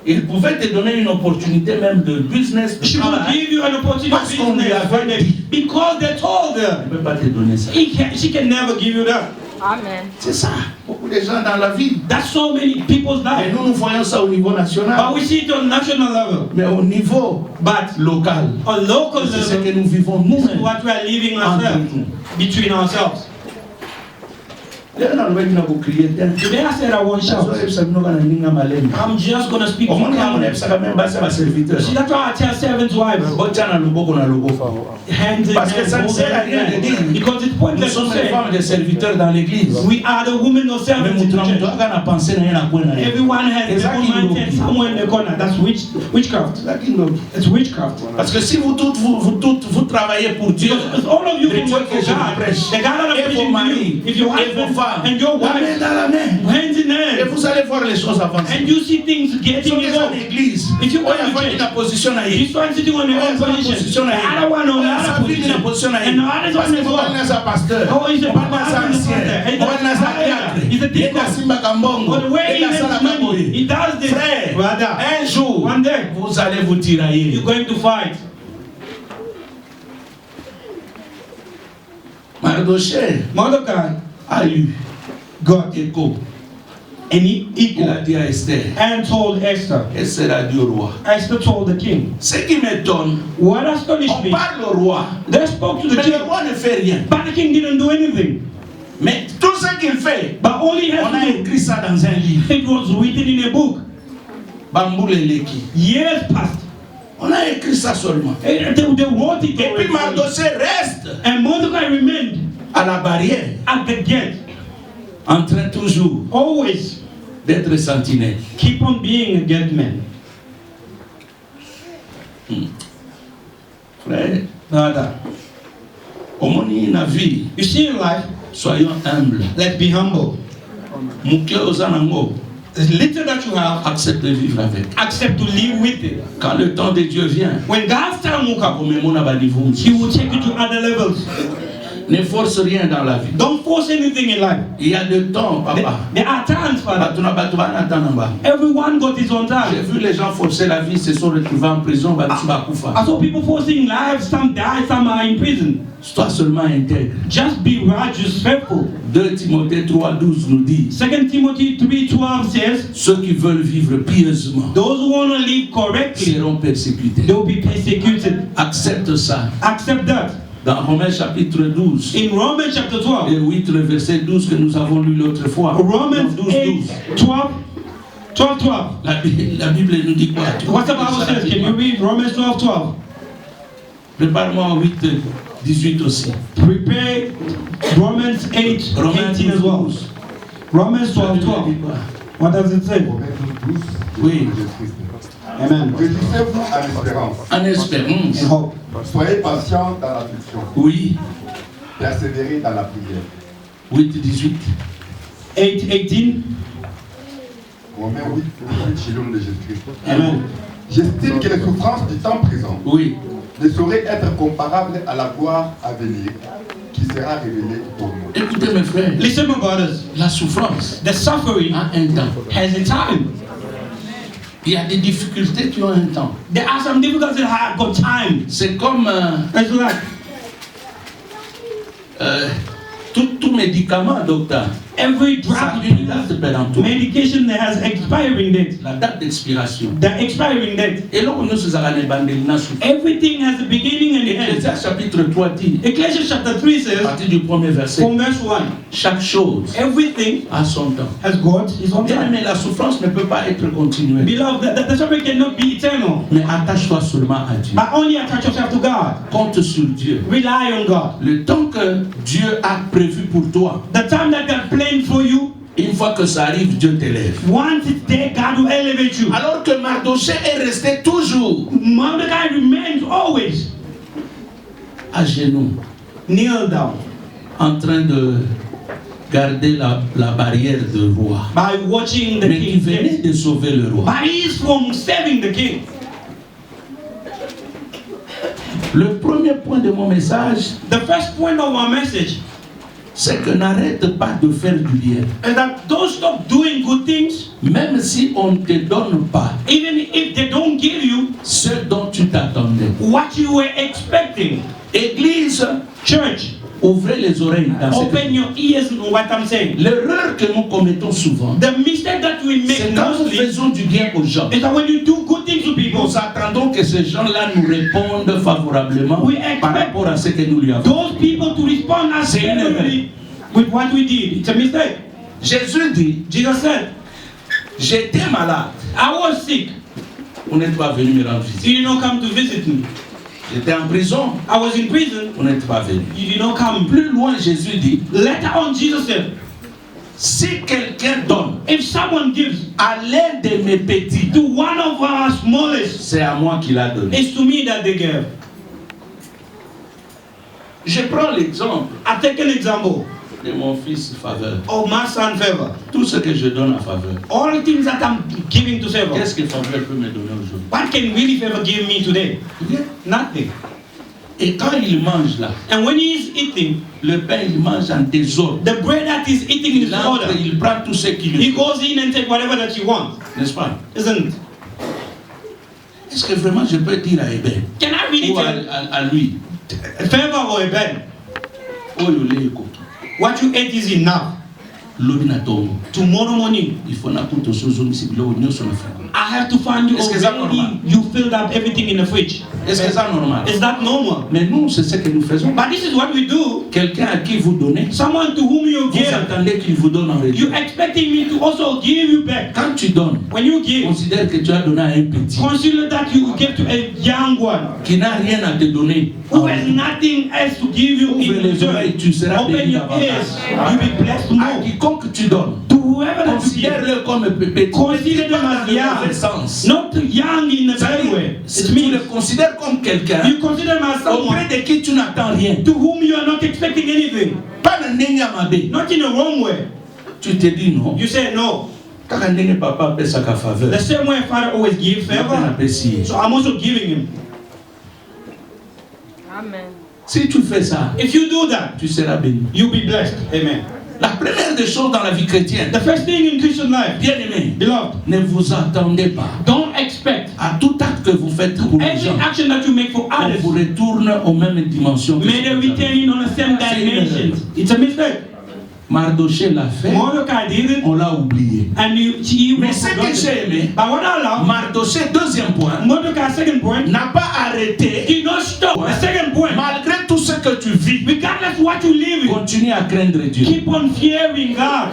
il pouvait te donner une opportunité même de business. She will give you an opportunity Parce qu'on lui avait dit. because they told her. Il ne peut pas te donner ça. She can never give you that. Amen. C'est ça. Beaucoup de gens dans la vie. That's so many people's Et lives. nous voyons ça au niveau national. But we see it on national level. Mais au niveau local, On local c'est ce que level, nous vivons this is nous-mêmes. what we are living Entre ourselves, nous. between ourselves. Leo na lobaki na kocrier te. Today I said I won't shout. Nazoyebisa bino kana ninga malembe. I'm just going to speak to Omoni yango you. nayebisaka meme basi ya baserviteur. See, that's why I tell servants' wives, Botya na loboko na loboko. hands in Parce que ça ne hands, sert à rien de dire. because it's Nous pointless to sommes les say, femmes des serviteurs dans l'église. we are the women of Mais servants in mutu the na mutu church. aka na pensée na ye na kwe na ye. Everyone has their Exactly. own mindset somewhere in the corner. That's witchcraft. Ezalaki ndoki. It's witchcraft. Parce que si vous toutes vous travaillez pour Dieu, Because all of you les can dieux work que for je God. prêche, The God that I'm et vos preaching to maris, you, if your et vos husband femmes, and your la main wife, dans la main, hands in et hand, vous allez voir les choses avancer. and you see things Ils getting sont des gens involved. d'église. If you Oh, want il y a to pas change, une position à this one sitting on their own position, the other one on the other position, and the other Parce one que as vous well. parlez à pasteur, Oh, he's a vous parlez à pastor, ancien, he's vous parlez à a he's a diacre, il est deacon. à Simba Kambongo, But the way il he est à makes money, Salakaboye. he does this. Frère, Brother, un jour, one day, vous allez vous tirailler. you're going to fight. Mardochée Mordecai a eu got écho. an equal Il a dit à Esther, and told Esther. Esther a dit au roi. Esther told the king. Ce qui m'étonne, What astonished on me, parle au roi, they spoke to the mais king, le roi ne fait rien. but the king didn't do anything. Mais tout ce qu'il fait, But all he on had a to do, écrit ça dans un livre. it was written in a book. Bamboule Leki. Years passed. On a écrit ça seulement. And they wrote it. Et puis Mardochée reste And Mordecai remained à la barrière, at the gate, en train toujours always d'être sentinelle. keep on being a gate man. Frère, Brother, omoni na vie, you see in life, soyons humbles. let's be humble. Muke ozanango, The little that you have, accepte de vivre avec. accept to live with it. Quand le temps de Dieu vient, When God's time will come, omemona ba niveau. He will take you to other levels. Ne force rien dans la vie. Don't force anything in life. Il y a de temps, papa. There are times, Father. Batuna batuna natanga. Everyone got his own J'ai time. vu les gens forcer la vie, se sont retrouvés en prison, bakufa. I saw people forcing lives, some die, some are in prison. Sois seulement intègre. Just be righteous, faithful. 2 Timothée 3:12 nous dit, 2 Timothy 3:12 says, ceux qui veulent vivre pieusement those who want to live correctly, seront persécutés. they will be persecuted. Accepte ça. Accept that. Dans Romains chapitre 12, In Romans chapter 12, et 8, le verset 12 que nous avons lu l'autre fois. Romans 12, 8, 12, 12. La Bible nous dit quoi? What the Bible says, can you read Romans 12:12? Prépare-moi 8, 18 aussi. Prepare Romans 8, Romains 18 as well. 12. Romans La Bible 12:12. dit quoi? What does it say? Romains 12, Oui. Amen. Réjouissez-vous à l'espérance. En espérance. And hope. Soyez patients dans l'affliction. Oui. Persévérez dans la prière. 8, 18. 8, 18. Romains 8, 18, chez l'homme de Jésus-Christ. Amen. J'estime que les souffrances du temps présent Oui. ne sauraient être comparables à la gloire à venir qui sera révélée pour nous. Écoute Écoutez mes frères, Listen, my brothers. la souffrance The suffering a un temps. has a time. Il y a des difficultés qui ont un temps. There are some difficulties that have got time. C'est comme It's like tout médicament, docteur. every Ça drug a une date péremptoire. medication that has expiring date. La date d'expiration. The expiring date. Et là, on nous a Everything has a beginning and an end. Ecclésiaste chapitre 3 dit, Ecclesiastes chapter 3 à says, partir du premier verset, from verse 1, chaque chose everything a son temps. has got its own Bien time. aimé, la souffrance ne peut pas être continuelle. Beloved, the suffering cannot be eternal. Mais attache-toi seulement à Dieu. But only attach yourself to God. Compte sur Dieu. Rely on God. Le temps que Dieu a prévu pour toi, The time that God planned for you, une fois que ça arrive, Dieu t'élève. once it's there, God will elevate you. Alors que Mardochée est resté toujours Mordecai remains always à genoux, kneel down en train de garder la barrière de roi. by watching the Mais il king's venait gate. de sauver le roi. But he is from saving the king. Le premier point de mon message, The first point of our message c'est que n'arrête pas de faire du bien. is that don't stop doing good things, Même si on ne te donne pas even if they don't give you ce dont tu t'attendais. what you were expecting. Église, Church, ouvrez les oreilles dans cette open your ears to what I'm saying. L'erreur que nous commettons souvent, The mistake that we make c'est quand nous mostly faisons du bien aux gens. is that when you do good things to people, Nous attendons que ces gens-là nous répondent favorablement We expect par rapport à ce que nous lui avons. those people to respond as C'est une erreur. favorably with what we did. It's a mistake. Jésus dit, Jesus said, j'étais malade. I was sick. Vous n'êtes pas venu me rendre visite. You did not come to visit me. J'étais en prison. I was in prison. Vous n'êtes pas venu. You did not come. Plus loin, Jésus dit, Later on, Jesus said, si quelqu'un donne if someone gives à l'un de mes petits, to one of our smallest, c'est à moi qu'il a donné. it's to me that they gave. Je prends l'exemple I take an example de mon fils Faveur. of my son Favor. Tout ce que je donne à Faveur, All the things that I'm giving to Favor, qu'est-ce que Faveur peut me donner aujourd'hui? what can really Favor give me today? Rien. Nothing. Et quand il mange là, And when he is eating, le pain il mange en désordre. the bread that he's eating in Il entre, order. il prend tout ce qu'il He veut. goes in and takes whatever that he wants, N'est-ce pas? isn't it? Est-ce que vraiment je peux dire à Eben Can I really ou tell à lui, Favor or a Ben, oh le lait écoute, what you ate is enough? l'eau na tombe. Tomorrow morning, Il faut na kuto sozo misi bilo nyo so na frère. I have to find you Est-ce que c'est already. normal? You filled up everything in the fridge. Est-ce que c'est normal? Is that normal? Mais nous, c'est ce que nous faisons. But this is what we do. Quelqu'un à qui vous donnez, Someone to whom you vous give, attendez qu'il vous donne en retour. you expecting me to also give you back. Quand tu donnes, When you give, considère que tu as donné à un petit consider that you give to a young one qui n'a rien à te donner. who has nothing else to give you Ouvre in les oreilles, return. tu seras Open béni your ears, davantage. you'll be blessed À more. quiconque tu donnes, To whoever that you give, considère-le comme petit. consider them Pas as dans le mauvais young, sens. not young in a bad way. It Tu le means considères comme quelqu'un you consider them as someone auprès de qui tu n'attends rien. to whom you are not expecting anything, Pas de ndenge amabe. not in a wrong way. Tu te dis non. You say no. Kaka ndenge papa apesaka faveur. The same way Father always gives Papa favor, apesi ye. so I'm also giving him. Amen. Si tu fais ça, If you do that, tu seras béni. you'll be blessed. Amen. La première des choses dans la vie chrétienne, The first thing in Christian life, bien aimé, beloved, ne vous attendez pas don't expect à tout acte que vous faites pour les every gens. action that you make for On others vous retourne aux mêmes dimensions. que may they ce que vous return avez. in on the same dimensions. It's a mistake. Mardochée l'a fait, Mordecai did it, on l'a oublié. and he Mais was ce que forgotten. j'ai aimé, But what I love, Mardochée, deuxième point, Mordecai's second point, n'a pas arrêté, did not stop. The second point, malgré tout ce que tu vis, regardless of what you live in, continue à craindre Dieu. keep on fearing God.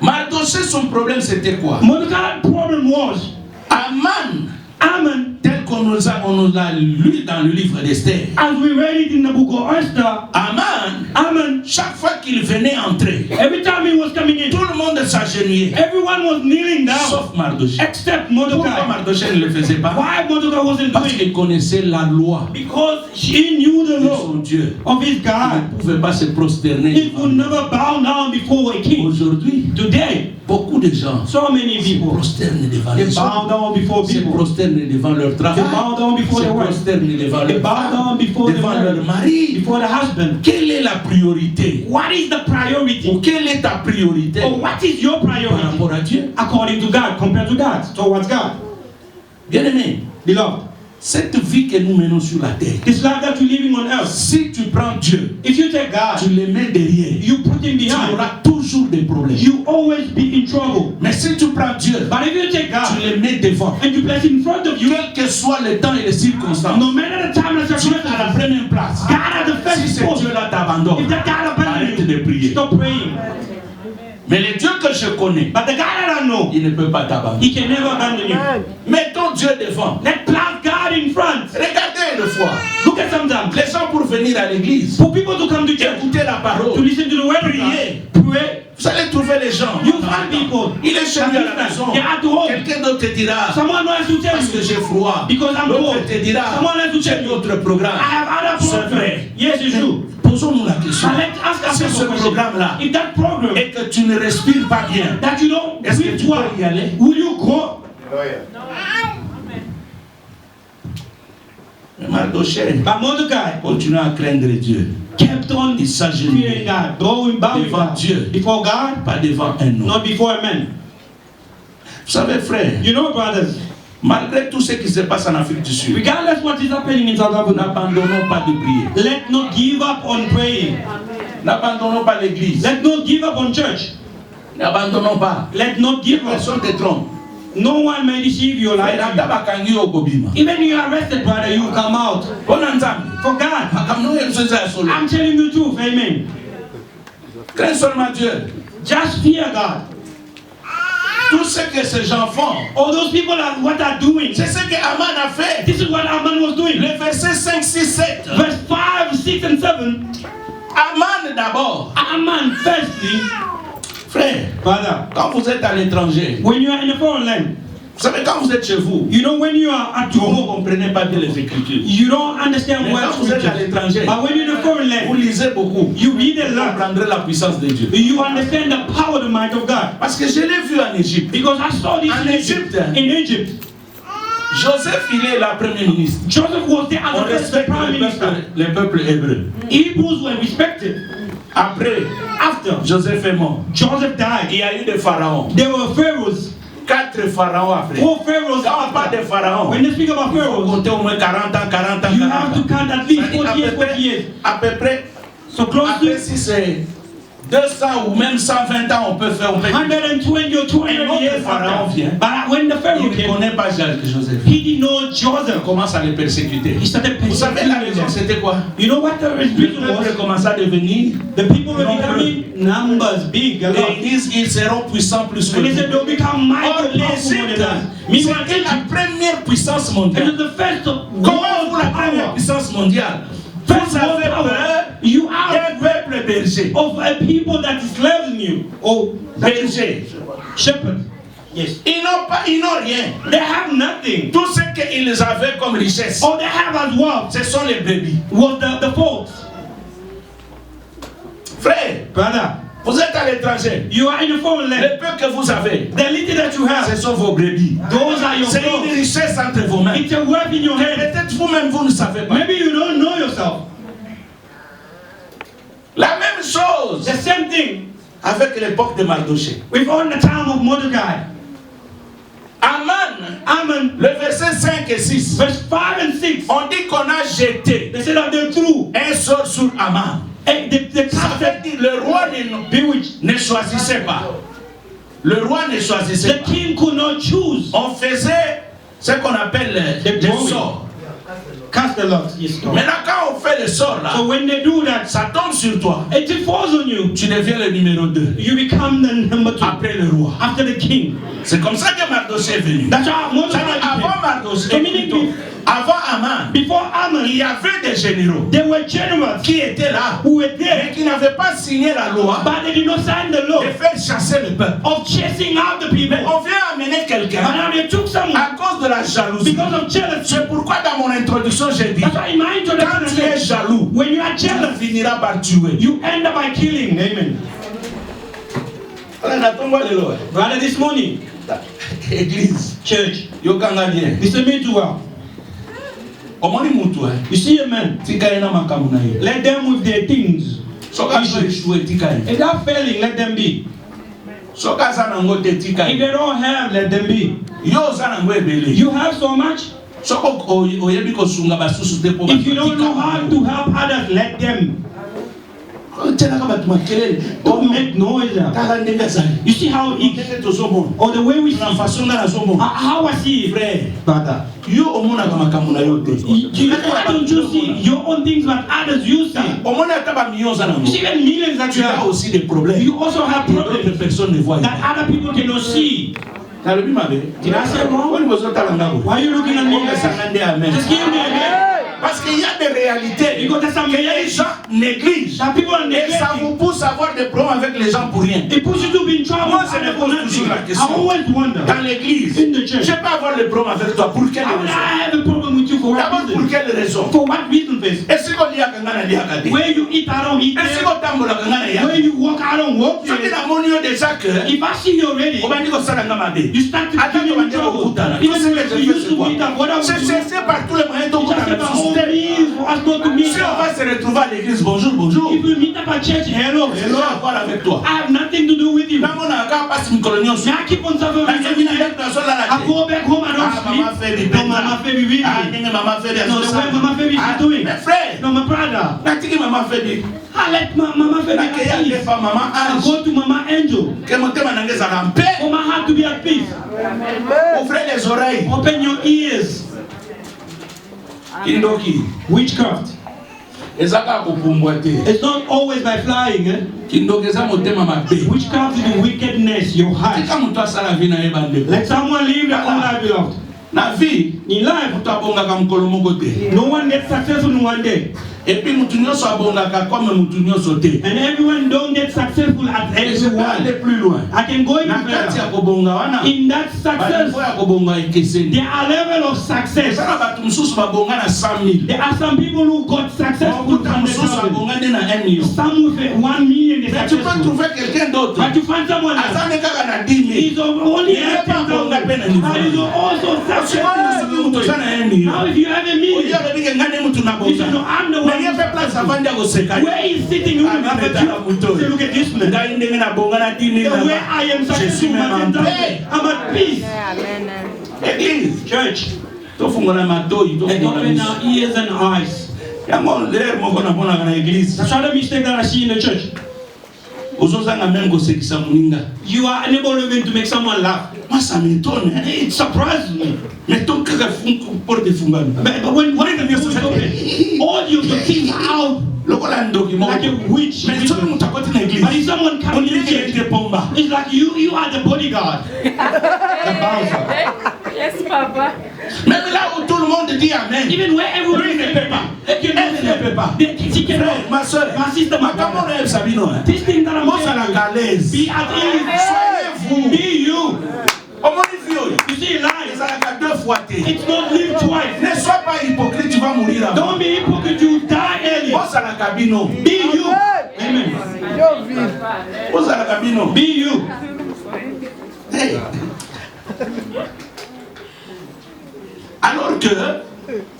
Mardochée, son problème c'était quoi? Mordecai's problem was, Aman, tel qu'on nous a lu dans le livre d'Esther, as we read it in the book of Esther, Aman, chaque fois qu'il venait entrer, every time he was coming in, tout le monde s'agenouillait, everyone was kneeling down, sauf Mardochée. except Pourquoi Mordecai. Mardochée ne le faisait pas? Why Mordecai wasn't Parce doing it? qu'il connaissait la loi Because he knew the de law son Dieu. of his Il God. ne pouvait pas se prosterner. He could never bow down before a king. Aujourd'hui, Today, beaucoup de gens so many se people, prosternent devant they les bow hommes, down before se people. prosternent devant leur They travail, bow down before se their wife. prosternent devant They leur bow femme, down before devant their leur marriage, mari. before the husband. Quelle est la priorité? What is the priority? Ou quelle est ta priorité Or what is your par priority rapport à Dieu? according to God, compared to God, towards God? Bien-aimé, Beloved, cette vie que nous menons sur la terre, this life that you're living on earth, si tu prends Dieu, if you take God, tu le mets derrière, you put him tu behind, auras toujours des problèmes. you always be in trouble. Mais si tu prends Dieu, But if you take tu God le mets devant, and you place him in front of you, quel que soit le temps et les circonstances, no matter the time and the Dieu à la circumstances, première place. God at the Si first ce post. Dieu-là t'abandonne, If that God abandons arrête de you, prier. stop praying. Mais le Dieu que je connais, But the God that I know, il ne peut pas t'abandonner. he can never abandon you. Mettons Dieu devant. Let's place God in front. Regardez une fois, Look at sometimes. les gens pour venir à l'église, For people to come to church, écouter la to parole, listen to the word of prier. God, pray. Vous allez trouver les gens. You find people. Il est chez lui à la maison. They're at home. Quelqu'un d'autre te dira, Someone else will tell parce que you, j'ai froid. because I'm L'autre cold. te dira, Someone else will j'ai tell you, d'autres programmes. I have other C'est programs. vrai. Yes, it's true. Posons-nous la question. But let's ask Si ourselves ce a question. programme-là If that program et que tu ne respires pas bien, that you don't est-ce que breathe tu well, peux y aller? will you go? Mais Mardochée But Mordecai continue à craindre Dieu. kept on Il s'agenouillait fearing God, bowing devant Dieu, before God, pas devant un homme. not before a man. Vous savez, frère, You know, brothers, malgré tout ce qui se passe en Afrique du Sud, regardless what is happening in South Africa, n'abandonnons pas de prier. let's not give up on praying. N'abandonnons pas l'église. Let's not give up on church. N'abandonnons pas. Let's not give up. Personne ne te trompe. No one may deceive you like that. Bakangi okobima. Even you are arrested, brother, you come out. Bona nzambe. For God, Makamno yemsoza ya solo. I'm telling you the truth, amen. Crains seulement Dieu. Just fear God. Tout ce que ces gens font, All those people are what are doing. c'est ce que Aman a fait. This is what Aman was doing. Le verset 5, 6, 7. Verse 5, 6, and 7. Aman d'abord. Aman, firstly, Frère, brother, quand vous êtes à l'étranger, when you are in a foreign land, vous savez, quand vous êtes chez vous, you know when you are at vous ne home, comprenez pas bien les Écritures. you don't understand Mais what quand vous êtes à scriptures. l'étranger, But when you're in a foreign vous land, lisez beaucoup. you read a Vous lot. comprendrez la puissance de Dieu. You understand the power, the might of God. Parce que je l'ai vu en Égypte. Because I saw this En in Egypt. Égypte. In Egypt, Joseph, il est la première ministre. Joseph was there On as the first respecte prime minister. le peuple hébreu. Hebrews were respected. Après, After Joseph est mort. Joseph Il died, y a eu des pharaons. there were pharaohs. 4 pharaons après. 4 pharaohs. Quand on parle des pharaons, When they speak about il faut pharaohs, compter au moins 40 ans, 40 ans, you 40 have to ans. count at least C'est-à-dire 40 years, 40 years. à peu près, So close après to si c'est 200 ou même 120 ans, on peut faire. On peut 120 or 200 Un autre years pharaon after. vient. But when the Il pharaoh ne came, connaît pas Joseph. he didn't know Il Joseph. commence à les persécuter. He started Vous savez, la persecuting raison them. c'était quoi? You know what the Le reason peuple was? commence à devenir. The people were Nombreux. becoming numbers, big, a Et lot. ils disent ils seront puissants plus que And they said nous. they'll become Or mighty, powerful more than l'Égypte, us. Meanwhile, c'était la Egypt, première puissance it mondiale. was the first of Comment world vous la première power. puissance mondiale? First Vous avez world power. peur You are d'un peuple berger. of a people that is loving you. Oh, Berger. shepherd. Yes. Ils n'ont rien. They have nothing. Tout ce qu'ils avaient comme richesse, All they have as wealth ce sont les brebis. was the folks. Frère, Brother, vous êtes à l'étranger. you are in a foreign land. Le peu que vous avez, The little that you ce have, sont vos brebis. those are your C'est une folks. richesse entre vos mains. It's a wealth in your hand. Peut-être vous-même, vous ne savez pas. Maybe you don't know yourself. La même chose The same thing avec l'époque de Mardochée. with on the time of Mordecai. Aman, Le verset 5 et 6. verse 5 and 6, On dit qu'on a jeté they said that they threw un sort sur Aman. the Ça veut casket dire le roi bewitched. ne choisissait pas. Le roi ne choisissait The pas. king could not choose. On faisait ce qu'on appelle The des drawing. sorts. Cast the lot. Yes, Lord. Maintenant, quand on fait le sort là, So when they do that, ça tombe sur toi. it falls on you. Tu deviens le numéro 2 You become the number 2 après le roi. after the king. C'est comme ça que Mardochée est venu. That's how Mordecai Avant became. Mardochée, So meaning plutôt, avant Aman, Before Aman, il y avait des généraux there were generals qui étaient là, who were mais there, qui n'avaient pas signé la loi but they did not sign the law de faire chasser le peuple. of chasing out the people. Mais on vient amener But quelqu'un now they took someone à cause de la jalousie. because of jealousy. C'est pourquoi dans mon introduction j'ai dit, That's why in my quand introduction, tu I es said, jaloux, when you are tu jealous, finiras par tuer. you end up by killing. Amen. Brother, this morning, Église, church, yo kanga bien. listen me too well. Omoni mutu You see a man, tika ena makambo na ye. let them with their things. If they are failing, let them be. If they don't have, let them be. You have so much. If you don't know how to help others, let them. Don't make noise. You see how he or the way we see how I see it, brother. Don't you see your own things but others you see? You see even millions that you have. You also have problems that other people cannot see. Did I say wrong? Why are you looking at me? Just give me a Parce qu'il y a des réalités. Les gens négligent. Et ça vous pousse à avoir des problèmes avec les gens pour rien. Moi, je me pose toujours la question. Dans l'église, je peux avoir des problèmes avec toi. Pour quelle raison? D'abord, pour quelle raison? Est-ce qu'on y a qu'un lia kadi? Where you eat, I don't eat. Est-ce qu'on tambola qu'un lia? Where you walk, I don't walk. Ce qui n'a monio déjà que. If I see you already, on va dire que ça n'a pas mal. you start to give me trouble. Even when you used to meet up, what I would do? C'est par tous les moyens dont on a for us not to meet si on va up. se retrouver à l'église, bonjour, bonjour. If we meet up at church, hello, hello. Avec toi. I have nothing to do with you. Là, on a qu'à passer une colonie. May I keep on suffering? I go back home, I don't sleep. No, Mama Feby with me. No, the way Mama Feby is doing. Mes frères. No, my brother. Mama Feby. I let Mama Feby at peace. I go to Mama Angel. For my heart to be at peace. Ouvrez les oreilles. Open your ears. Witchcraft. It's not always by flying. Witchcraft is the wickedness, your heart. Let someone live their own life, beloved. In life, no one gets successful in one day. And everyone don't get successful at everyone. I can go even further. In that success, there are levels of success. There are some people who got successful from the some with 1 million is successful. But you find someone else, he's only 10,000, but he's also successful. Now if you have a million, you should know I'm the one. Where is sitting? Say, look at this man. The way I am successful, I'm at peace. Church, and open our ears and eyes. That's not a mistake that I see in the church. You are unable even to make someone laugh. It surprises me. But when the music is open, all your things are out like a witch. But if someone comes in here, it's like you are the bodyguard. The bouncer. Yes, Papa. Même là où tout le monde dit Amen. Even where everyone ne peut pas. Elle ne peut pas. Ma soeur, ma sister, ma comment on Sabino? This thing that I'm saying, be at ease. Soyez-vous. Be you. You see, lies are deux fois. It's not live twice. Ne sois pas hypocrite, tu vas mourir avant. Don't be hypocrite, you die early. Be you. Amen. Be you. Hey. Alors que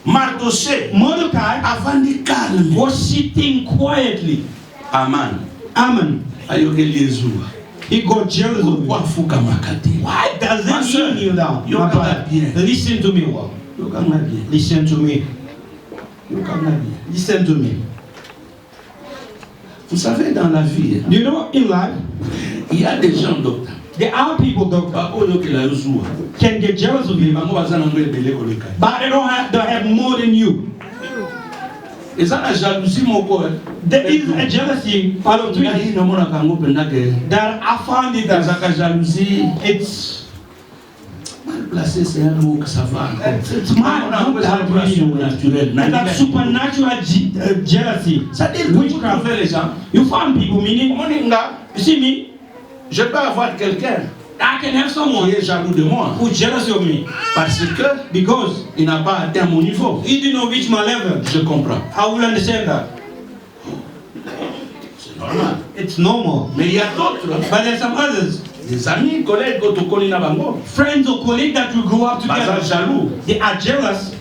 Mordecai avant de calme was sitting quietly. Amen. He got jealous of me. Why doesn't he kneel down? Listen to me, well. Listen to me. Listen to me. Vous savez, dans la vie, you know, in life, il y a des gens docteurs. There are people that can get jealous of you, but they don't have more than you. There is a jealousy part of me that I found it that it's and that supernatural jealousy. Witchcraft. You find people, meaning, you see me, je peux avoir quelqu'un I can have someone qui est jaloux de moi who's jealous of me because il n'a pas atteint mon niveau. He did not reach my level. Je comprends. I will understand that. C'est normal. It's normal. Mais il y a d'autres. But there's some others. Des amis, collègues, friends or colleagues that will grow up together. Jaloux. They are jealous.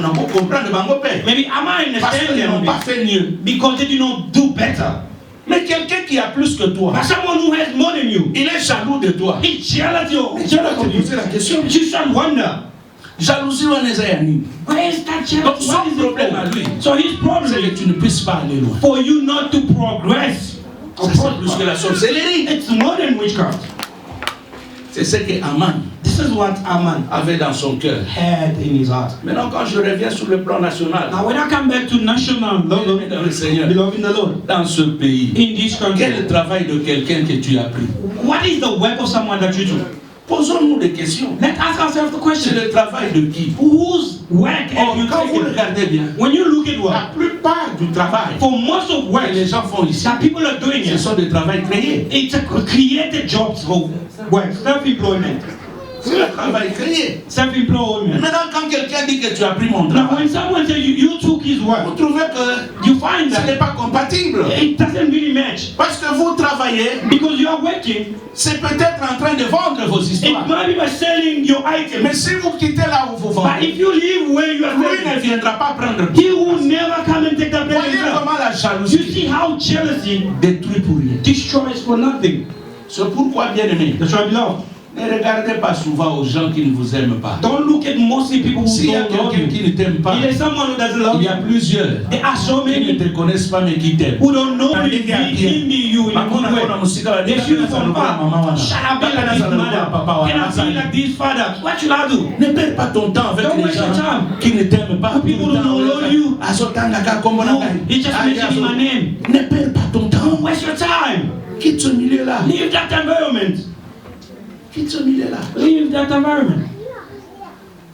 Maybe Aman parce qu'ils n'ont pas fait mieux. because they did not do better. Mais quelqu'un qui a plus que toi, But someone who has more than you, il est jaloux de toi. he's jealous of Tu vas te poser la question. you. You should wonder, Jalousie ou anezayani. where is that Donc jealousy? son What is it problème à lui, for? So his problem c'est que is tu ne puisses pas aller loin. for you not to progress. Ça, c'est plus que la sorcellerie. It's more than witchcraft. C'est ce que Aman This is what Aman avait dans son cœur. had in his heart. Maintenant, quand je reviens sur le plan national, Now when I come back to national level, dans le Seigneur, beloved in the Lord, dans ce pays, in this country, quel est le travail de quelqu'un que tu as pris? what is the work of someone that you do? Posons-nous des questions. Let's ask ourselves the C'est question: le travail de qui? whose work have you Quand vous taken? regardez bien, When you look at la work, plupart du travail for most of work que les gens font ici, that people are doing ce it, sont des travails créés. it's a created jobs for work, self-employment. C'est le travail créé. Self-employment. Maintenant, quand quelqu'un dit que tu as pris mon Now, travail, when someone says you took his vous work, trouvez que you find ce n'est that pas compatible. it doesn't really match Parce que vous travaillez, because you are working. c'est peut-être en train de vendre vos It histoires. might be by selling your items, Mais si vous quittez là où vous but vendez, if you live where you are lui ne living, viendra pas prendre. he will never come and take that place Voyez himself. comment la You jalousie see how jealousy détruit pour rien. destroys for nothing. C'est pourquoi, bien aimé, That's why, beloved, ne regardez pas souvent aux gens qui ne vous aiment pas. don't look at mostly people who S'il y a don't love quelqu'un you. qui ne t'aime pas, If there's someone who doesn't love il y you, a plusieurs there are so qui ne many te connaissent pas mais qui t'aiment. who don't know Tandis you, qu'il y a bien. in you in a good way. They feel from far. Shall I be like this mother? Can I be like this father? What should I do? Ne perds pas ton temps avec Don't les waste your gens time. qui ne t'aiment pas. People who don't know you. No, he just mentioned my name. Ne perds pas ton Don't temps. waste your time. Quitte ce milieu-là. Leave that environment. Quitte ce milieu-là. Leave that environment.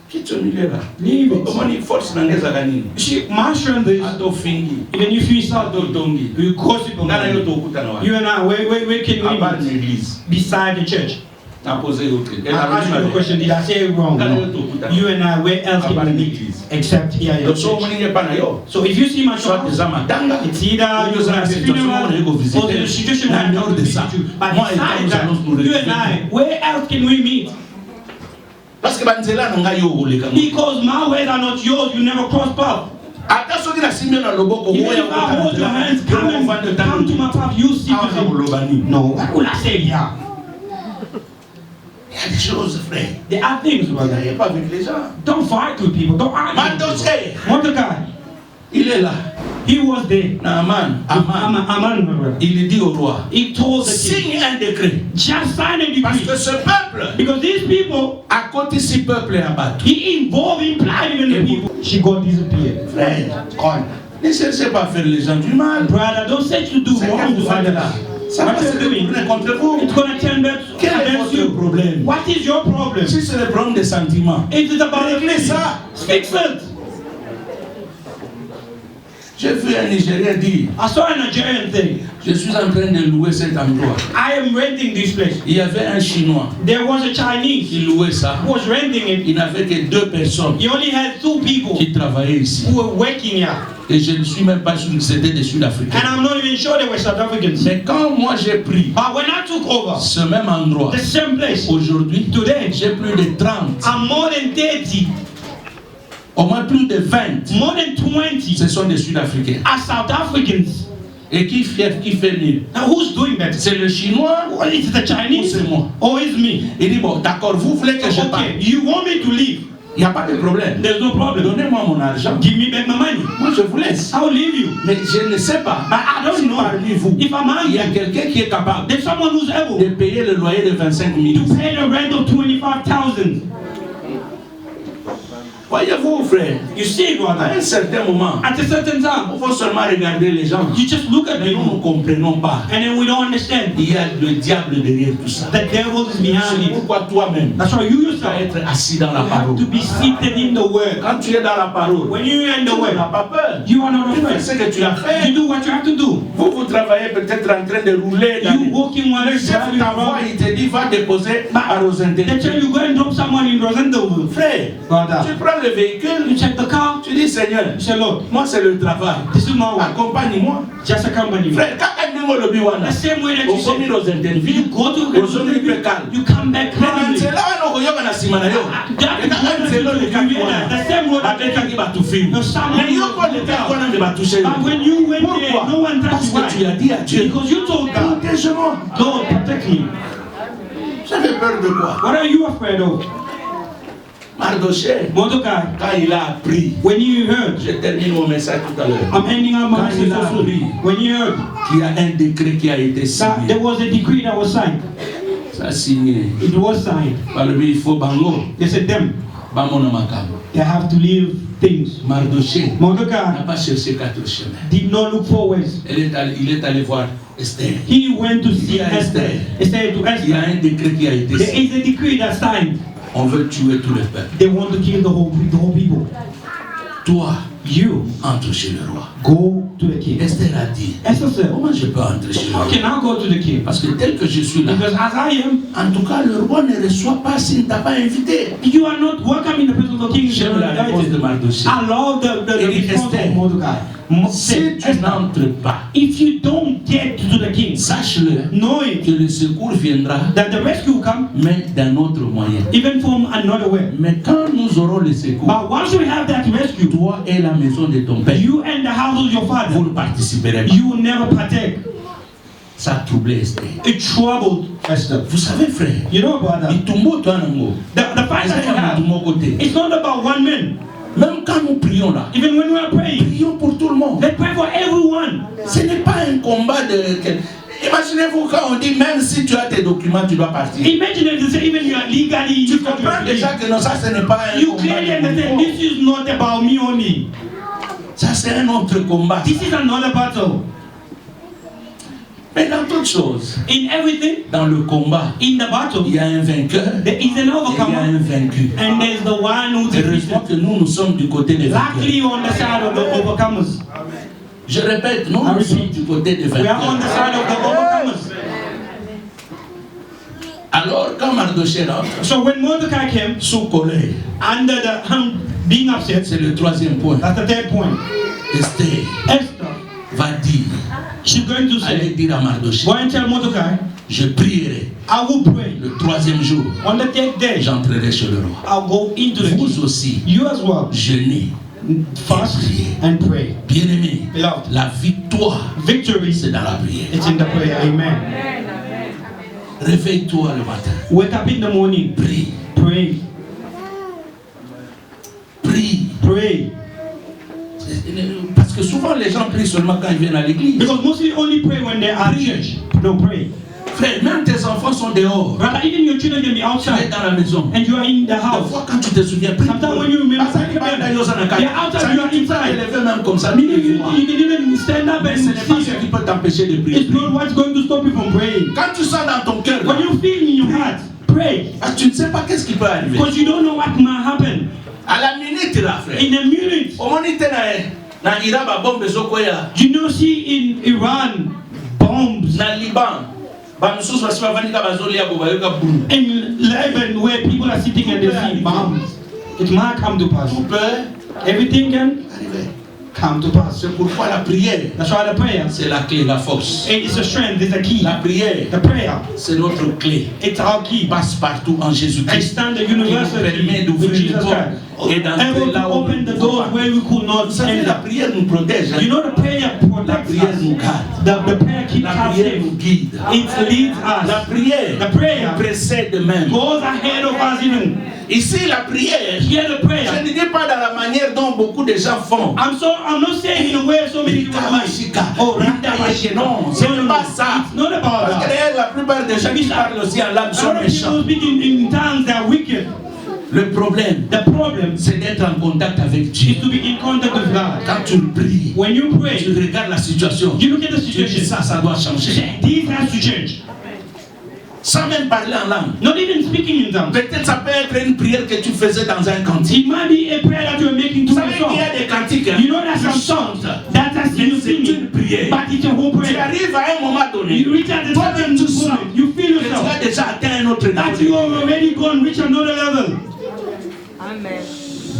Quitte ce milieu-là. Leave it. Comment il force n'angeza nini? You see, my strength is Ato fingi. even if you saw Ato tongi. you gossip Ngana about yo it. tokuta na wa. You and I, where can we Abal meet? l'église. Beside the church. Na posé autre. I asked you the question, did I say it wrong? Ngana yo No. tokuta. You and I, where else can we meet? Except here at your Donc so church. moni pas na yo. So if you see my Soit church, des amatanga. it's either you have a funeral or the situation where I come to visit you. But besides that, you and I, where else can we meet? Parce que banzela na ngai yo oleka. Because my ways are not yours, you never cross paths. Ata soki na simbe na loboko Even if I hold your hands, come to my path, you see Ah, me. olobani. No, what will I say here? Il y a des choses, frère. There are things, brother. N'ayez pas avec les gens. Don't fight with people, don't argue with Mandos, people. hey, Mordecai, il est là. he was there. Naaman, Aman, brother. il dit au roi, He told the king, signe un décret. just sign a Parce decree. que ce peuple, Because these people, à côté de ce peuple est abattu. he involved, implied even the people. She got disappeared. Frère, Gone. ne cherchez pas à faire les gens du mal. Brother, don't say to do C'est que wrong vous to faites là. others. Ça va What se you're doing, retourner contre vous. it's gonna turn back Quel est against votre you. problème? What is your problem? Si c'est le problème des sentiments, It is about réglez ça. Fix it. J'ai vu un Nigérien dire, I saw a Nigerian thing. je suis en train de louer cet endroit. I am renting this place. Il y avait un Chinois There was a Chinese qui louait ça. who was renting it. Il n'avait que 2 personnes He only had 2 people qui travaillaient ici. who were working here. Et je ne suis même pas sûr que c'était des Sud-Africains. And I'm not even sure they were South Africans. Mais quand moi j'ai pris But when I took over ce même endroit, the same place, aujourd'hui, today, j'ai plus de 30, I'm more than 30, au moins plus de 20, more than 20 ce sont des Sud-Africains. are South Africans. Et qui fait mieux? Now who's doing that? C'est le Chinois Well, is it the ou Chinese c'est moi? or is me? Il dit, bon, d'accord, vous voulez que je parte? Okay, you want me to leave? Il n'y a pas de problème. There's no problem. Donnez-moi mon argent. Give me back my money. Moi, je vous laisse. I'll leave you. Mais je ne sais pas. But I don't Si know parmi vous, if I'm il y a hungry. quelqu'un qui est capable There's someone who's able de payer le loyer de 25 000. to pay the rent of 25,000. Voyez-vous, frère, You see, à brother, un certain moment, at a certain time, il faut seulement regarder les gens. you just look at Mais nous ne people comprenons pas. and then we don't understand. Il y a le diable derrière tout ça. The devil is C'est behind it. pourquoi toi-même, That's why you tu dois yourself être assis dans la have parole. to be seated in the word. Quand tu es dans la parole, When you're in tu the word, n'as pas peur. you are not Tu fais afraid. ce que tu as fait. You do what you have to do. Vous travaillez peut-être en train de rouler. Dans You walking while le you're chef driving t'envoie, around. il te dit, va déposer à Rosendé. They tell you go and drop someone in Rosendale. Frère, Brother, tu prends le véhicule, you check the car. tu dis, Seigneur, You say, Lord, moi c'est le travail. this is my work. Accompagne-moi. Just accompany me. Frère, quand un The same way that you say, you go to you come back calmly. The same road that but when you went there, no one touched you. Because you told God, God, protect me. What are you afraid of? Mardoché, quand il a appris, when you heard, je termine mon message tout à l'heure. I'm ending our message. When you heard, qu'il y a un décret qui a été signé. There was a decree that was signed. Ça signé. It was signed. Par lui, il faut bango. They said them. They have to leave things. Mardoché Mordecai n'a pas cherché quatre chemins. did not look for ways. Il est allé voir Esther. He went to see Esther. Esther to Esther. Il y a un décret qui a été signé. There is a decree that's signed. On veut tuer tout le peuple. They want to kill the whole people. Toi, you entre chez le roi. Go to the king. Esther a dit, Esther said, comment je peux entrer chez le roi? How can I go to the king? Parce que tel que je suis là, Because as I am, en tout cas, le roi ne reçoit pas s'il ne t'a pas invité. you are not welcome in the presence of the king. J'aime la réponse de Mardoché. I love the response of Mordecai. Si tu n'entres pas, if you don't get to the king, sache-le, knowing que le secours viendra, that the rescue will come, mais d'un autre moyen. Even from another way. Mais quand nous aurons le secours, but once we have that rescue, toi et la maison de ton père, you and the house of your father, vous ne participerez pas. You will never partake. Ça a troublé Esther. It troubled Esther. Vous savez, frère, you know about that? The fact that you have, it's not about one man. Même quand nous prions là, even when we are praying, prions pour tout le monde. Let's pray for everyone. Ce n'est pas un combat de. Imaginez-vous quand on dit même si tu as tes documents, tu dois partir. Imagine if you say even you are legally. Tu comprends déjà que non, ça ce n'est pas un you combat. Clearly understand this is not about me only. Ça c'est un autre combat. This is another battle. Mais dans toutes choses, in everything, dans le combat, in the battle, il y a un vainqueur, there is an overcomer, et il y a un vaincu. And there's the one who heureusement que nous sommes du côté des vainqueurs. Exactly on the side of the overcomers. Je répète, nous sommes du côté des vainqueurs. We are on the side of the overcomers. Alors quand Mardoché rentre, so when Mordecai came, sous colère, under the being upset, c'est le troisième point. That's the third point. Esther va dire, she's going to say, allez dire à Mardoché, go and tell Mordecai, je prierai. I will pray. Le troisième jour, on the third day, j'entrerai chez le roi. I'll go into the Vous aussi, you as well, jeûnez, fast and pray. Bien-aimé, la victory, c'est dans la prière. It's in the prayer. Amen. Réveille-toi le matin. Wake up in the morning. Prie. Pray. Prie. Pray. Parce que souvent les gens prient seulement quand ils viennent à l'église. Because mostly only pray when they are at church. No, pray. Frère, même tes enfants sont dehors. Brother, even your children can be outside. Tu es dans la maison. And you are in the house. Des fois, quand tu te souviens, prie. Sometimes when you remember, they are outside, you are inside. Même comme ça. You can even stand up and ce n'est pas ce qui peut t'empêcher de prier. It's not what's going to stop you from praying. Quand tu sens dans ton cœur, when you feel in your heart, pray. Tu ne sais pas qu'est-ce qui peut arriver. Because you don't know what might happen. À la minute là, frère. In a minute. Na Iran ba bombe zokoya. You know, see in Iran bombs. Na Liban. In Lebanon, where people are sitting and they see bombs, it might come to pass. Everything can come to pass. C'est pourquoi la prière, that's why the prayer, c'est la clé, la force. It's a strength, it's a key. La prière, the prayer, c'est notre clé. It's our key. Passe partout en Jésus-Christ. Stand the universal permet d'ouvrir les portes et d'entrer là où open the doors where we could not enter. La prière nous protège. You know, the prayer protects la prière nous garde. The prayer keeps la prière nous guide. It leads us. La prière, the prayer précède même. Goes ahead of us even. Ici, la prière, here the prayer, je ne dis pas dans la manière dont beaucoup de gens font. I'm not saying in a way so many people do. Oh, non, ce n'est pas ça. It's not about Parce que la plupart des gens qui parlent aussi en langue sont méchants. Speaking in tongues, they are wicked. Le problème, c'est d'être en contact avec Dieu. To be in contact with God. Quand tu pries, when you pray, tu regardes la situation. You look at the situation. Ça doit changer. This has to change. Sans même parler en langue. Not even speaking in tongues. Peut-être ça peut être une prière que tu faisais dans un cantique. It might be a prayer that you are making to a song. Il y a des cantiques. You know that some songs that are still singing, but it's a whole prayer. Tu arrives à un moment donné. You reach at the certain moment. You feel yourself. Tu as déjà atteint un autre niveau. That you have already gone reach another level. Amen.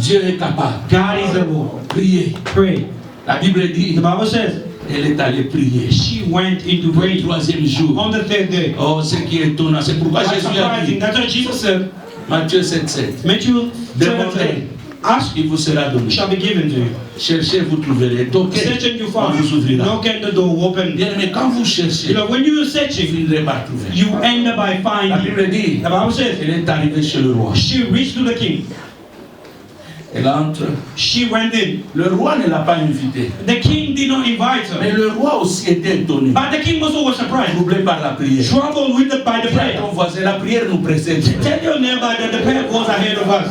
Dieu est capable. God is able. Prier. Pray. La Bible dit. The Bible says. Elle est allée prier. She went into Le prayer. troisième jour. On the third day. Oh, ce qui est étonnant, c'est pourquoi What's Jésus a dit, surprising? That's what Jesus said. Matthieu 7,7. Matthew 7:7. Demandez, Ask, il vous sera donné. shall be given to you. Cherchez, vous trouverez. Toquez, Search and you on find. vous ouvrira. Knock and the door open. Bien, mais quand vous cherchez, You know, when you're vous searching, finirez par trouver. you end up by La finding. Bible dit, The Bible says, elle est arrivée chez le roi. she reached to the king. Elle entre. She went in. Le roi ne l'a pas invitée. The king did not invite Mais her. le roi aussi était étonné. But the king also was surprised. Troublé par la prière. Troubled with by the Dis à prayer. ton voisin, la prière nous précède. Tell your neighbor that the prayer goes ahead of us.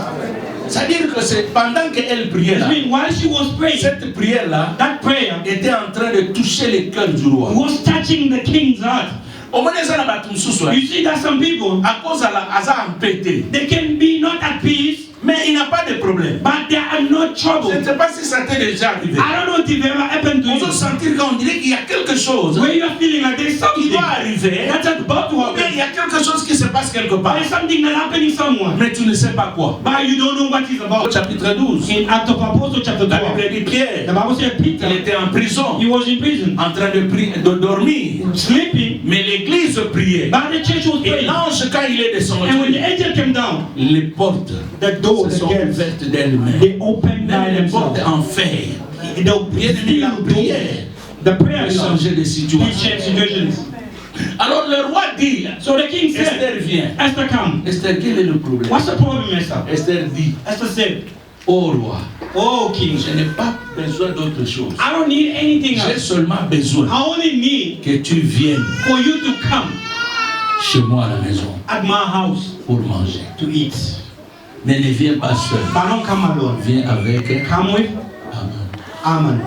C'est-à-dire que c'est pendant qu'elle priait là, I mean, while she was praying, cette prière-là that prayer était en train de toucher les cœurs du roi. was touching the king's heart. Au moins, les gens n'ont You see that some people, à cause de la hasard empêté. they can be not at peace, Mais il n'a pas de problème. but they are not Je ne troubled. sais pas si ça t'est déjà arrivé. I don't know if it ever happened to On peut you. sentir qu'on dirait qu'il y a quelque chose Where you are feeling like there's qui something doit arriver. that's about to Ou bien il happen. y a quelque chose qui se passe quelque part. There's something that's happening somewhere, Mais tu ne sais pas quoi. but you don't know what it's Au about. chapitre 12, In Acts of Apostles chapter la 12, Bible dit the Pierre, Bible said il Peter, était en prison, he was in prison, en train de dormir. sleeping, Mais l'église priait. but the church was Et praying. l'ange, quand il est And when the descendu, angel came down, les portes the door, se the sont gates, ouvertes d'elles-mêmes. they opened by Même les portes themselves. en fer. The Bien aimé, la prière the prayer peut changer de he situation. changed situations. Alors le roi dit, So the king said, Esther vient. Esther, come. Esther, quel est le problème? What's the problem, Esther? Esther dit, Esther said, ô roi, oh king, je n'ai pas besoin d'autre chose. I don't need anything J'ai else. seulement besoin I only need que tu viennes for you to come chez moi à la maison at my house pour manger. to eat. Mais ne viens pas seul. But don't come alone. Viens avec Come with Amen. Aman.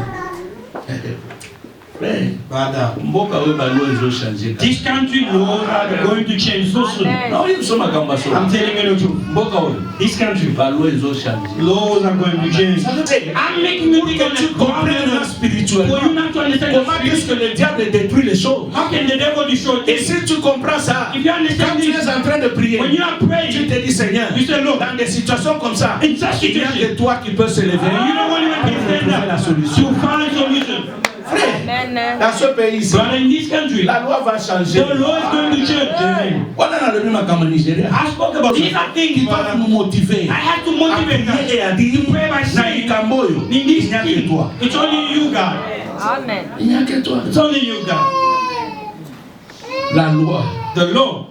Frère, Brother, mboka oyo balo ezo changer. this country laws are going to change so soon. Non, il so makambo so. I'm telling you the truth. Mboka oyo This country balo ezo changer. laws are going to change. I'm making you think of Tu the comprends problem spirituellement. for you not to understand Comment the est-ce que spirit. le diable détruit les choses? How can the devil destroy Et things? si tu comprends ça, If you quand understand tu this, es en train de prier, when you are tu praying, te dis Seigneur, you say, Lord, dans des situations comme ça, in such il n'y a que situation, toi qui peux se lever. you know when you can stand Trouver la up solution. to find a solution. Frère, Amen. dans ce pays ici, But in this country, la loi va changer. the law is going to change. Amen. On a le même makambo Nigeria. I spoke about these are things Qui doivent nous motiver I had to à motivate prier them et à dire, to pray by na saying, likambo oyo, in this il n'y a que thing, toi. it's only you, God. Amen. Il n'y a que toi. It's only you, God. La loi The law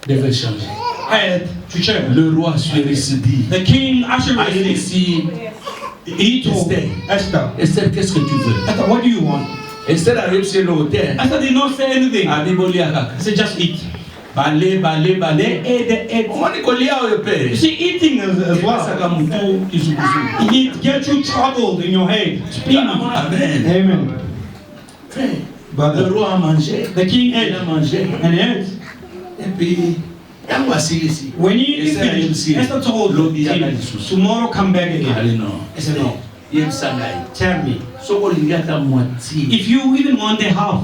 devait changer. had to change. Le roi Suéris dit, The king actually allez ici, he told Esther, Esther, qu'est-ce que tu veux? Esther, what do you want? Esther arrive sur l'hôtel. Esther did not say anything. Abiboli akaka. He said, just eat. Bale. They ate, they ate. Omoni kolia oyo You pe. see, eating as well, Saka mutu kisukusu. it gets you troubled in your head. Spinning. Amen. Amen. Frère, le Brother, roi a mangé. the king Il ate a mangé. and he ate. Et puis, yango asili ici. When he Esther arrive finished, ici. Esther told Lobi him, yaka lisusu. tomorrow come back again. Allez non. I said, no. Yebisa ngai. Tell me, Soko olingi ata moitié if you even want the half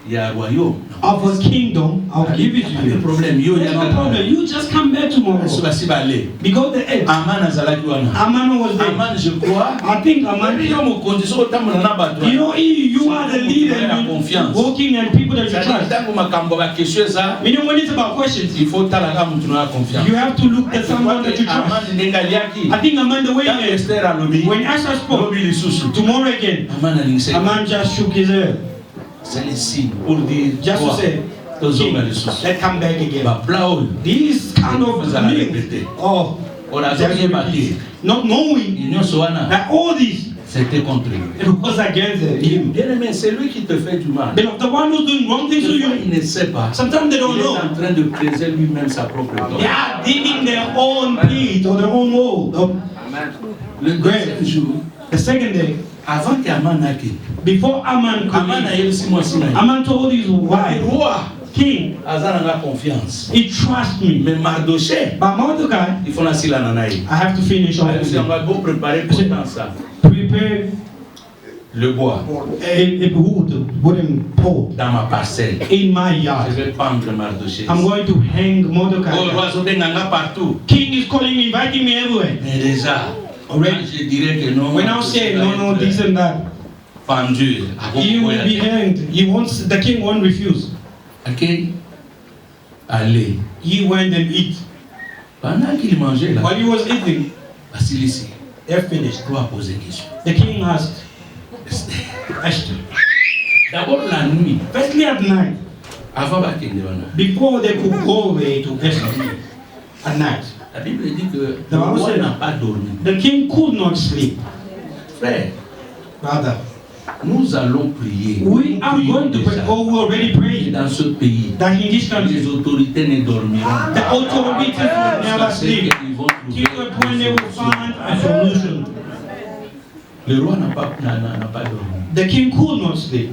ya royaume. of a kingdom, I'll give it to Pas de you. problème. Yo There's no yaka problem. You just come back tomorrow. So basi bale. Because the ate. Aman azalaki wana. Aman was there. Aman je crois. I think Aman, Yo mokonzi soko tambola na bato. you know, you are the leader La and confiance. walking and people that you C'est-à-dire trust. ntango makambo bakestion eza, Meaning when it's about questions, il faut talaka mutu na confiance. you have to look at someone that you trust. Aman ndenge aliaki. I think Aman, the way Ntango he is, Esther alobi. when Esther spoke, Lobi lisusu. tomorrow again, Aman alingise. Aman just shook his head. C'est le signe pour dire Just to toi, say, tozonga King, lisusu. let's come back again. Ba plat oyo. This kind of Vous allez meal, répéter. oh, On a zoyeba te. not knowing Nyonso wana, that all this, c'était contre lui. it was against him. Bien aimé, c'est lui qui te fait du mal. But the one who's doing wrong things to Des fois, you, il ne sait pas. sometimes they Il don't est know. en train de briser lui-même sa propre They tombe. are digging their own pit or their own hole. Le deuxième jour, The second day, avant qu'Aman n'aille, before Aman could Aman a leave, eu 6 mois sin. Aman told his wife, Roi, King, Azan a confiance. he trusts me. Mais Mardoché, But Mordecai, il faut la sila nanaï. I have to finish off On with him. va beau préparer pour ça. Prepare Le bois a wood, wooden pole dans ma parcelle. in my Je yard. vais pendre Mardoché. I'm going to hang Oh, Mordecai. roi Zobenganga partout. King is calling me, inviting me everywhere. Mais déjà, Already. je dirais que non. When I say no, this and that, pendu. He will be hanged. The king won't refuse. Ok. Allez. He went and eat. Pendant qu'il mangeait là. While he was eating, Basilisi. they're finished. Toi poser question. The king asked Esther. D'abord la nuit. Firstly at night, Avant Bakende wana. before they could go away to Esther, at night, La Bible dit que le roi n'a pas dormi. the king could not sleep. Frère, Brother, nous allons prier. we are going to pray. Oh, we already prayed Dans ce pays, that in this les country, autorités ne dormiront the pas. authorities will never sleep. Ils vont Till the point they will find a solution. Le roi n'a pas dormi. The king could not sleep.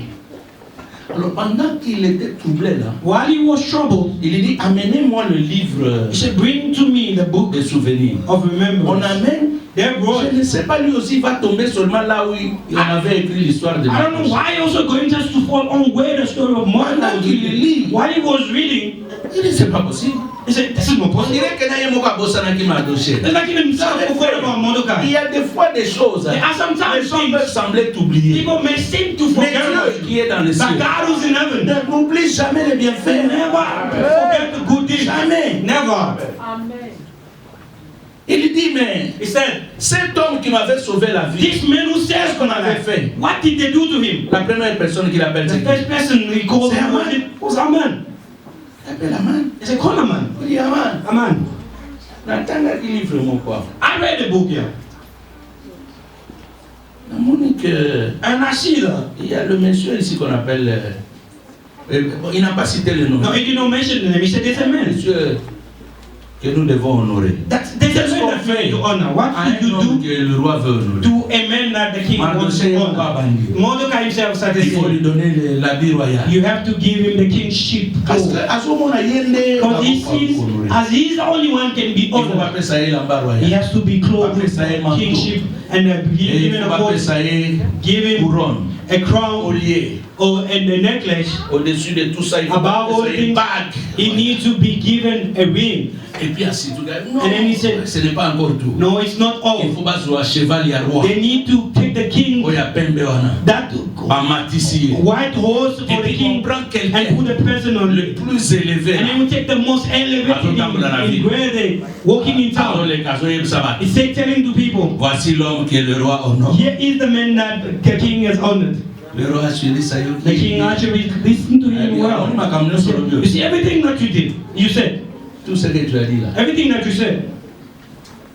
Alors pendant qu'il était troublé là, While he was troubled, il dit amenez-moi le livre he said, bring to me the book des souvenirs. of On remembrance. amène. They brought Je ne sais pas, lui aussi va tomber seulement là où il avait écrit l'histoire de I don't know why also going just to fall on where the story of Mordecai Pendant was qu'il written. lit, While he was reading, il dit c'est pas possible. he said, this is not On possible. dirait que n'a pas bossé qui m'a doché. It's like in himself forgot about Il Mordecai. y a des fois des choses. There are sometimes Les gens peuvent things sembler t'oublier. people may seem to Mais forget about Dieu it. qui est dans le But ciel God who's in heaven n'oublie jamais les bienfaits. never forget the good things. Jamais. Never. Il dit mais He said, cet homme qui m'avait sauvé la vie, this man who says qu'on avait fait. what did they do to him? La première personne qu'il appelle The c'est qui? first person he called C'est him Haman. was Haman. Il appelle Aman. He said, call Haman. Il dit Aman. Haman. Natanga qui livre mon quoi. I read the book here. La Monique, And I see that. il y a le monsieur ici qu'on appelle. Il n'a pas cité le nom. No, he did not mention the name. He said, there's a man. Monsieur que nous devons honorer. There's a man that we need to honor. What Un should you homme do que le roi veut honorer. to a man that the king wants Mardochée to n'est pas honor? banni. Mordecai himself started Il faut lui saying, donner l'habit royal. you have to give him the kingship. Parce que à ce moment-là, il est Because he sees, as he is the only one can be il faut honored, appeler ça l'ambard he royal. has to be clothed with kingship and Et give il him faut a appeler coat, ça give him couronne, a crown collier. or and a necklace. Au-dessus de tout ça, il faut Above all appeler ça une things, bague. he needs to be given a ring. Et puis assis tout gars. Non, And then he said, ce n'est pas encore tout. no, it's not Il all. faut pas jouer à cheval, il y a roi. They need to take the king, Il y a pembe wana. that En matisier. white horse Et for the puis on king, prend and quelqu'un put the person on le it. plus élevé. And then we take the most elevated Attends, in where they walking in Dans town. les casons, il s'abat. He said, telling to people, Voici l'homme que le roi honore. here is the man that the king has honored. Le roi a suivi ça. The king actually listened to him well. You see, everything that you did, you said. Tout ce que tu as dit là. Everything that you said.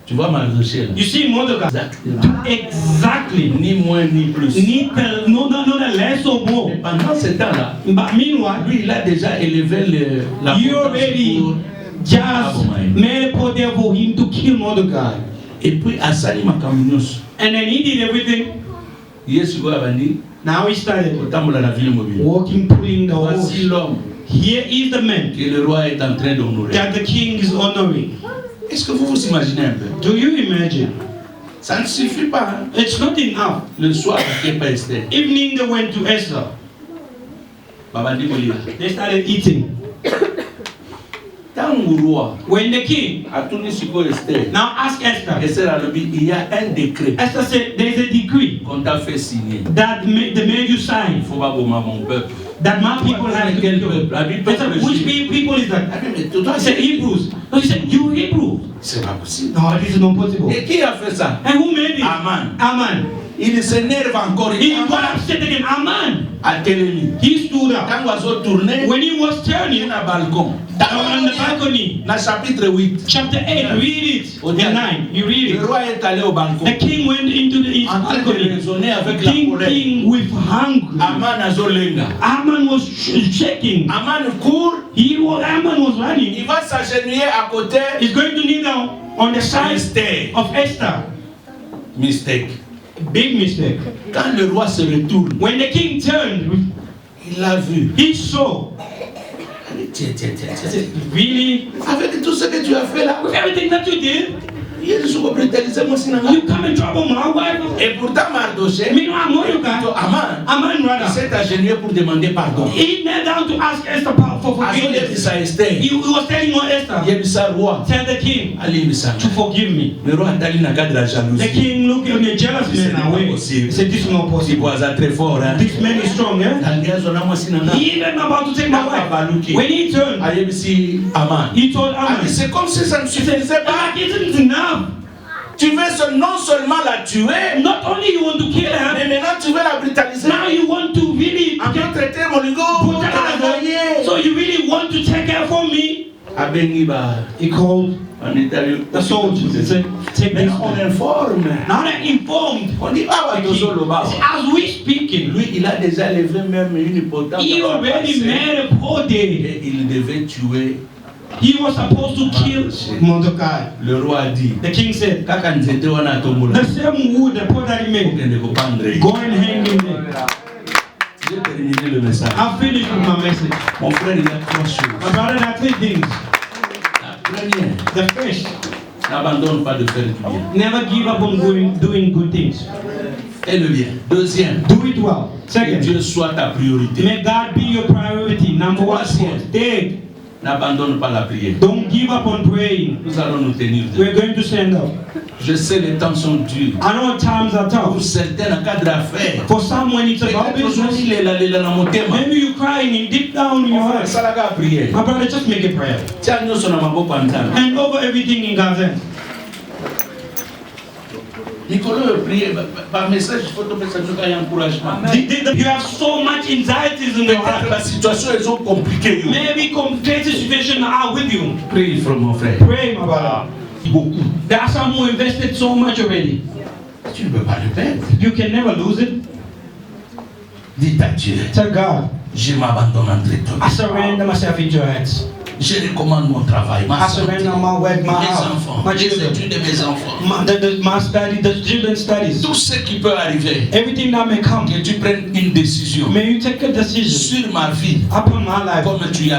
Tu vois Mardochée là. You see, Mordecai. Exactly. Ni moins ni plus. No, the less or more. Mais pendant ce temps-là, But meanwhile, lui, il a déjà élevé la you potence already pour just Abomai. made a pot there for him to kill Mordecai. Et puis, Asali Makamunos. And then he did everything. Yesu a bandi. Now he started Otambola la ville mobile. walking, pulling the horse. Voici l'homme Here is the man que le roi est en train d'honorer. that the king is honoring. Est-ce que vous vous imaginez un peu? Do you imagine? Ça ne suffit pas. Hein? It's not enough. Le soir, il n'y a pas Esther. Evening they went to Esther. Babandi Bolila. They started eating. Tango roi When the king a tourné sur Esther. now asked Esther, Esther a dit, il y a un décret Esther said, there is a decree qu'on t'a fait signer. that they made you sign Il faut pas bomber mon peuple. that my people have to Quel do. peuple? La Bible I said, which people is that? Ah, mais toi, He said, Hebrews. So he said, you Hebrews. c'est pas possible. No, this is not possible. Et qui a fait ça? And who made it? Aman. Aman. Il s'énerve encore. He got upset again. Aman. À Télémi. He stood up. Quand oiseau tournait, When he was turning un balcon. on the balcony, Dans chapitre 8, chapter 8, read it. And 9, you read le it. roi est allé au balcon. The king went into his En train de balcony, raisonner avec la colère. thinking with hunger. Aman azolenga. Aman was shaking. Aman court. Aman was running. Il va s'agenouiller à côté. He's going to kneel down on the side Esther. of Esther. Mistake. Big mistake. Quand le roi se retourne, When the king turned, il l'a vu. he saw. Tiens. Really? Avec tout ce que tu as fait là, With everything that you did, il se brutaliser mon sinanga. you come and trouble my wife. Et pourtant Mardochée, Meanwhile, Mordecai, Aman, Aman il rather, s'est agenouillé pour demander pardon. he knelt down to ask Esther for for forgiveness. He was telling Esther, tell the king to forgive me. The king looked at the jealous man away. He said, this is not possible. This man is strong, eh? He even about to take my wife. When he turned, he told Aman, c'est comme si ça ne suffisait pas. it isn't enough. Tu veux non seulement la tuer, Not only you want to kill her, mais maintenant tu veux la brutaliser. now you want to really En traité Moligo, so you really want to take her from me? He called the soldiers and said, take this on man. informe. Now they're informed. On dit ah ouais, As we speaking, lui il a déjà levé même une hypothèse. he already made a poor day. Il devait tuer. He was supposed to kill Mordecai. Le roi a dit, The king said, kaka nzete wana tombola. the same wood the pottery made, go and hang him there. J'ai terminé le message. I've finished with my message. Mon frère, il y a trois choses. My brother, there are three things. La première, The first, n'abandonne pas de faire du bien. never give up on doing good things. Et le bien. Deuxième, Do it well. que Second, Dieu soit ta priorité. may God be your priority. Number one. Third, N'abandonne pas la prière. don't give up on praying. Nous allons nous tenir. We're going to stand up. Je sais les temps sont durs. I know times are Pour tough. certains, en cas d'affaires, For someone, it's about business. Maybe you're crying in deep down in your heart. My brother, just make a prayer. Hand over everything in God's hands. Par message, il faut te faire un encouragement. You have so much anxieties in your heart. La situation est compliquée. Maybe complicated situations are with you. Prie, frère, mon frère. Pray, my brother. Beaucoup. There are some who invested so much already. Tu ne peux pas le perdre. You can never lose it. Dis à Dieu, Tell God, je m'abandonne entre toi. I surrender myself into your hands. Je recommande mon travail, ma I santé, surrender my work, my mes house, enfants, my les children, études de mes enfants. my study, the children's studies. Tout ce qui peut arriver, Everything that may come, que tu prennes une décision may you take a decision sur ma vie, upon my life comme tu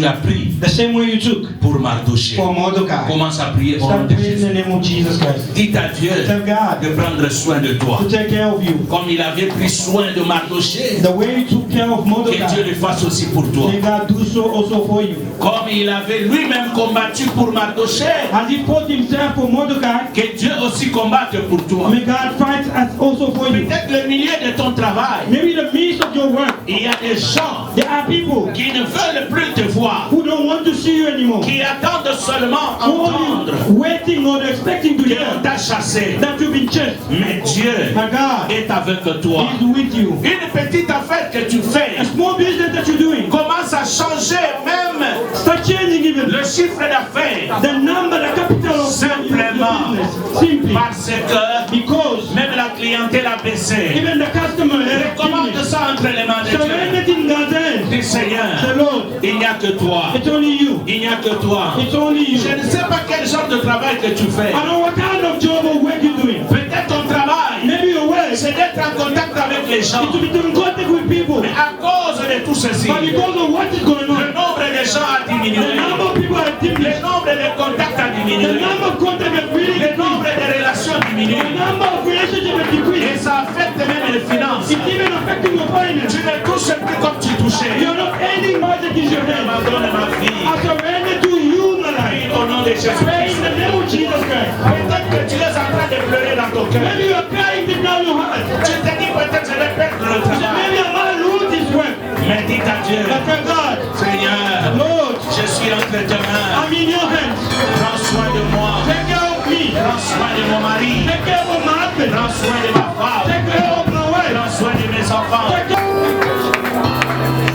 as pris the same way you took pour Mardochée. for Mordecai. Commence à prier au nom Start de praying in Jésus. the name of Jesus Christ. Dis à Dieu Tell God de prendre soin de toi. to take care of you. Comme il avait pris soin de Mardochée, The way you took care of que Dieu Mordecai, le fasse aussi pour toi. may God do so also for you. Comme il avait lui-même combattu pour Mardochée, As he fought himself for Mordecai, que Dieu aussi combatte pour toi. may God fight also for you. Peut-être le milieu de ton travail, Maybe the midst of your work, il y a des gens there are people qui ne veulent plus te voir, who don't want to see you anymore, qui attendent seulement who entendre are waiting or expecting to qu'on hear t'a chassé. that you've been chased. Mais Dieu My God est avec toi. is with you. Une petite affaire que tu fais A small business that you're doing, commence à changer même start changing even le chiffre d'affaires. the number, the capital of Simplement. your business. Simply Parce que because même la clientèle a baissé. even the customer Commande has ça entre les mains de Dieu. surrendered in God's hands. Dis Seigneur, The Lord, il n'y a que toi. it's only you. Il n'y a que toi. It's only you. Je ne sais pas quel genre de travail que tu fais. I don't know what kind of job or work you're doing. Peut-être ton travail, Maybe your work c'est d'être en contact avec les gens. is to be in contact with people. Mais à cause de tout ceci, But because of what is going le on, nombre de gens a the diminué. number of people are Le diminished. nombre de contacts a The diminué. number of contacts has really Le nombre decreased. de relations diminue. The number of relationships has Et decreased. ça affecte même les finances. It's even affecting your finance. Tu ne touches plus comme tu touchais. You're not ending budget in your hand. Abandonne ma vie. I surrender to you, my life. Au nom de Jésus. Pray in the name of Jesus Christ. Peut-être que tu es en train de pleurer dans ton cœur. Maybe you're crying deep down your heart. Tu te dis peut-être je vais perdre le So travail. maybe I might lose this work. Mais dis à Dieu, But thank God, Seigneur, Lord, je suis entre tes mains. I'm in your hands. Prends soin de moi. Take care of me. Prends soin de mon mari. Take care of my husband. Prends soin de ma femme. Take care of my wife. Prends soin de mes enfants. Take care.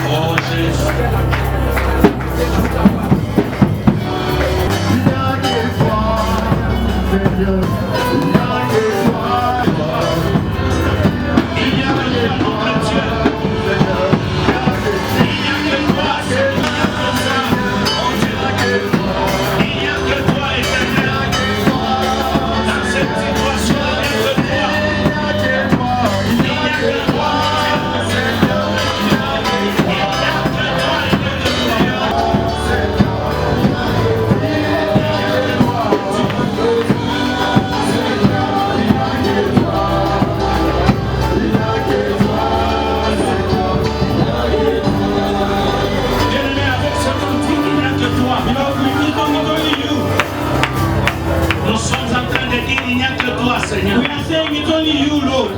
Oh Jésus. Il y a que toi, notre Dieu. Il n'y a que toi, Seigneur, mon Dieu. Il n'y a que toi, Éternel. Dans cette situation, il n'y a que toi. it's only you, Lord.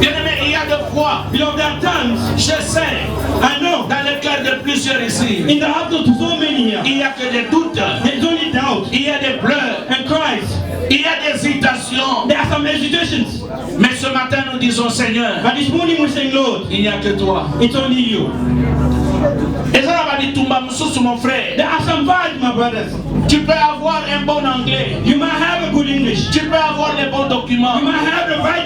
Bien-aimé, il y a de fois, Beloved, there are times, je sais, I know, dans le cœur de plusieurs ici, in the hearts of so many here, il n'y a que des doutes, there's only doubt il y a des pleurs, and cries. il y a des hésitations. There are some hesitations. Mais ce matin, nous disons, Seigneur, But this morning we're saying, Lord, il n'y a que toi. it's only you. Et ça va dire, Tumba Moussous, mon frère. There are some vibes, my brothers. Tu peux avoir un bon anglais. You might have a good English. Tu peux avoir les bons documents. You might have the right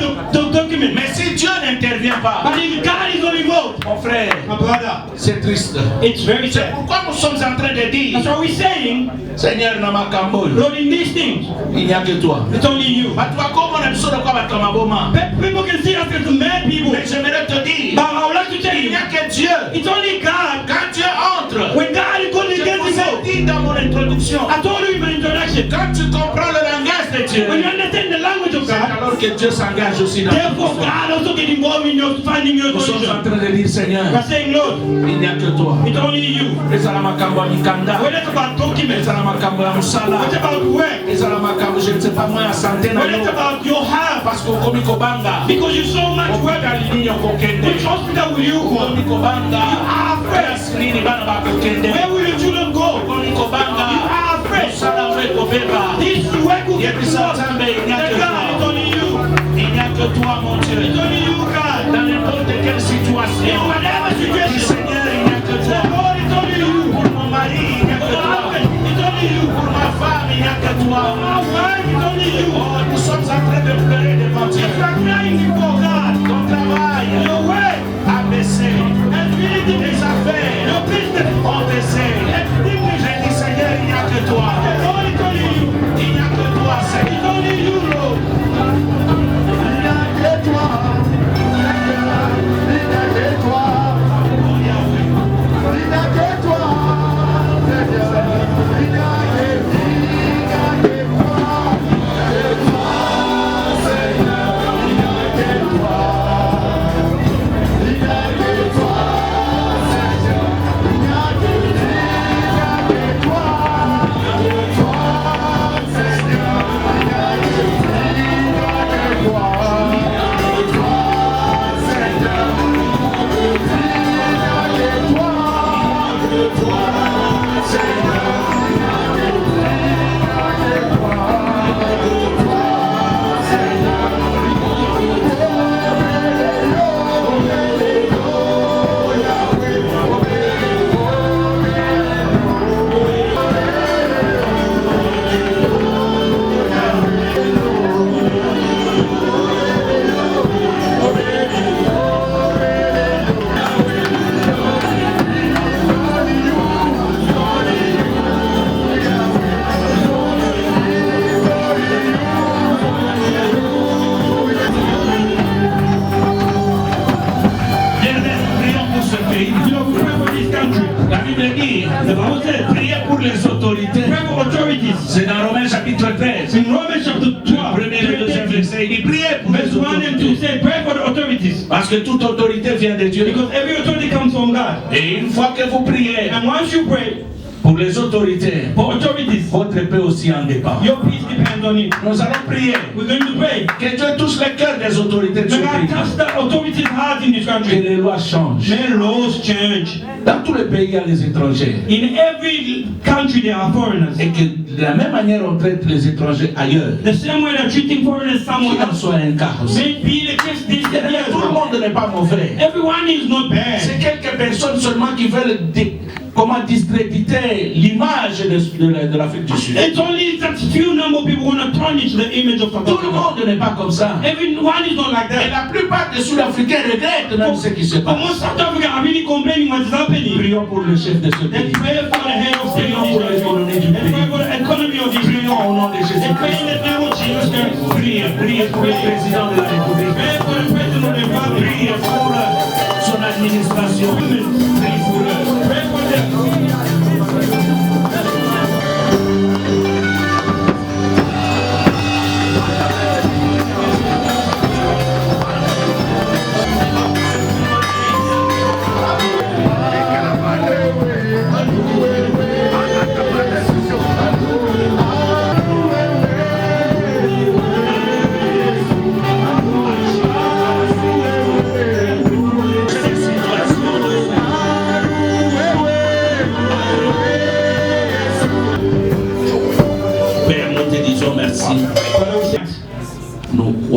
document. Mais si Dieu n'intervient pas, But if God is not involved, mon frère, my brother, c'est triste. it's very C'est sad. pourquoi nous sommes en train de dire, That's what we're saying, Seigneur Namakambol, Lord, in these things, il n'y a que toi. it's only you. But toi, comment on a besoin de quoi battre ma boma? People can see us as mad people. Mais j'aimerais te dire, But I would like to tell il you, n'y a que Dieu. it's only God. Quand Dieu entre, When God is going je against vous ai you, dit dans mon introduction, I told you in my introduction, quand tu comprends le langage de Dieu, when you understand the language of c'est God, alors que Dieu s'engage aussi dans therefore notre histoire. God also get involved in your finding your Nous sommes en solution. train de dire, Seigneur, We're saying, Lord, il n'y a que toi. it's only you. Ezala makambo ya mikanda, Whether it's about documents, ezala makambo ya musala, whether it's about work, ezala makambo, je ne sais pas moi, ya santé na whether it's yo, about your health, parce que okomi kobanga, because you so much work, okokali nini okokende, which hospital will you go? okomi kobanga, place nini bana bakokende, Where will your children go? okomi kobanga, You are afraid. musala mwe kobeba, This work will get yebisa resolved. Nzambe, il n'y a The que God, it's toi, only you. il n'y a que toi mon Dieu, It's only you, God. dans n'importe quelle situation, In whatever situation, Seigneur, il n'y a que the toi, Lord, it's only you. pour mon mari, il n'y a For que the toi, husband, it's only you. pour ma femme, il n'y a que toi. Our wife, it's only you. Oh, nous sommes en train de pleurer devant Dieu. If you are crying before God, Ton travail your way a baissé. and really Les affaires your business, ont baissé. J'ai dit, Seigneur, il n'y a que toi. the Lord, it's only you. Il n'y a que toi, Seigneur. It's only you, Lord. les autorités. C'est dans Romains chapitre 13. In Romans chapter 12, Le premier et le deuxième verset, il dit priez pour les verse 1 and 2 autorités. say, pray for the authorities. Parce que toute autorité vient de Dieu. Because every authority comes from God. Et une fois que vous priez And once you pray pour les autorités, for authorities, votre paix aussi en dépend. your peace depends on it. Nous allons prier. We're going to pray. Que Dieu touche le cœur des autorités de ce May God pays. touch the authorities' heart in this Que country. les lois changent. May laws change. Dans tous les pays, il y a les étrangers. In every country there are foreigners. Et que de la même manière, on traite les étrangers ailleurs. The same way they're treating foreigners somewhere Qu'il en else. soit un cas aussi. May be the case this day as Tout le well. monde n'est pas mauvais. Everyone is not C'est bad. quelques personnes seulement qui veulent comment discréditer l'image de l'Afrique du Sud. It's only that few number of people want to tarnish the image of South Tout le Africa. monde n'est pas comme ça. Everyone is not like Et that. la plupart des Sud-Africains regrettent même ce qui se But passe. most South Africa are really complaining what's happening. Prions pour le chef de ce Then pays. pray for the head of state Prions of pour Israel. l'économie du And pray pays. for the economy of Prions Israel. au nom de And pray in Jésus-Christ. the name of Jesus Christ. Priez pour le président de la République. Pray for the president of the republic. Priez pour son administration. Priez pour eux. Pray for them.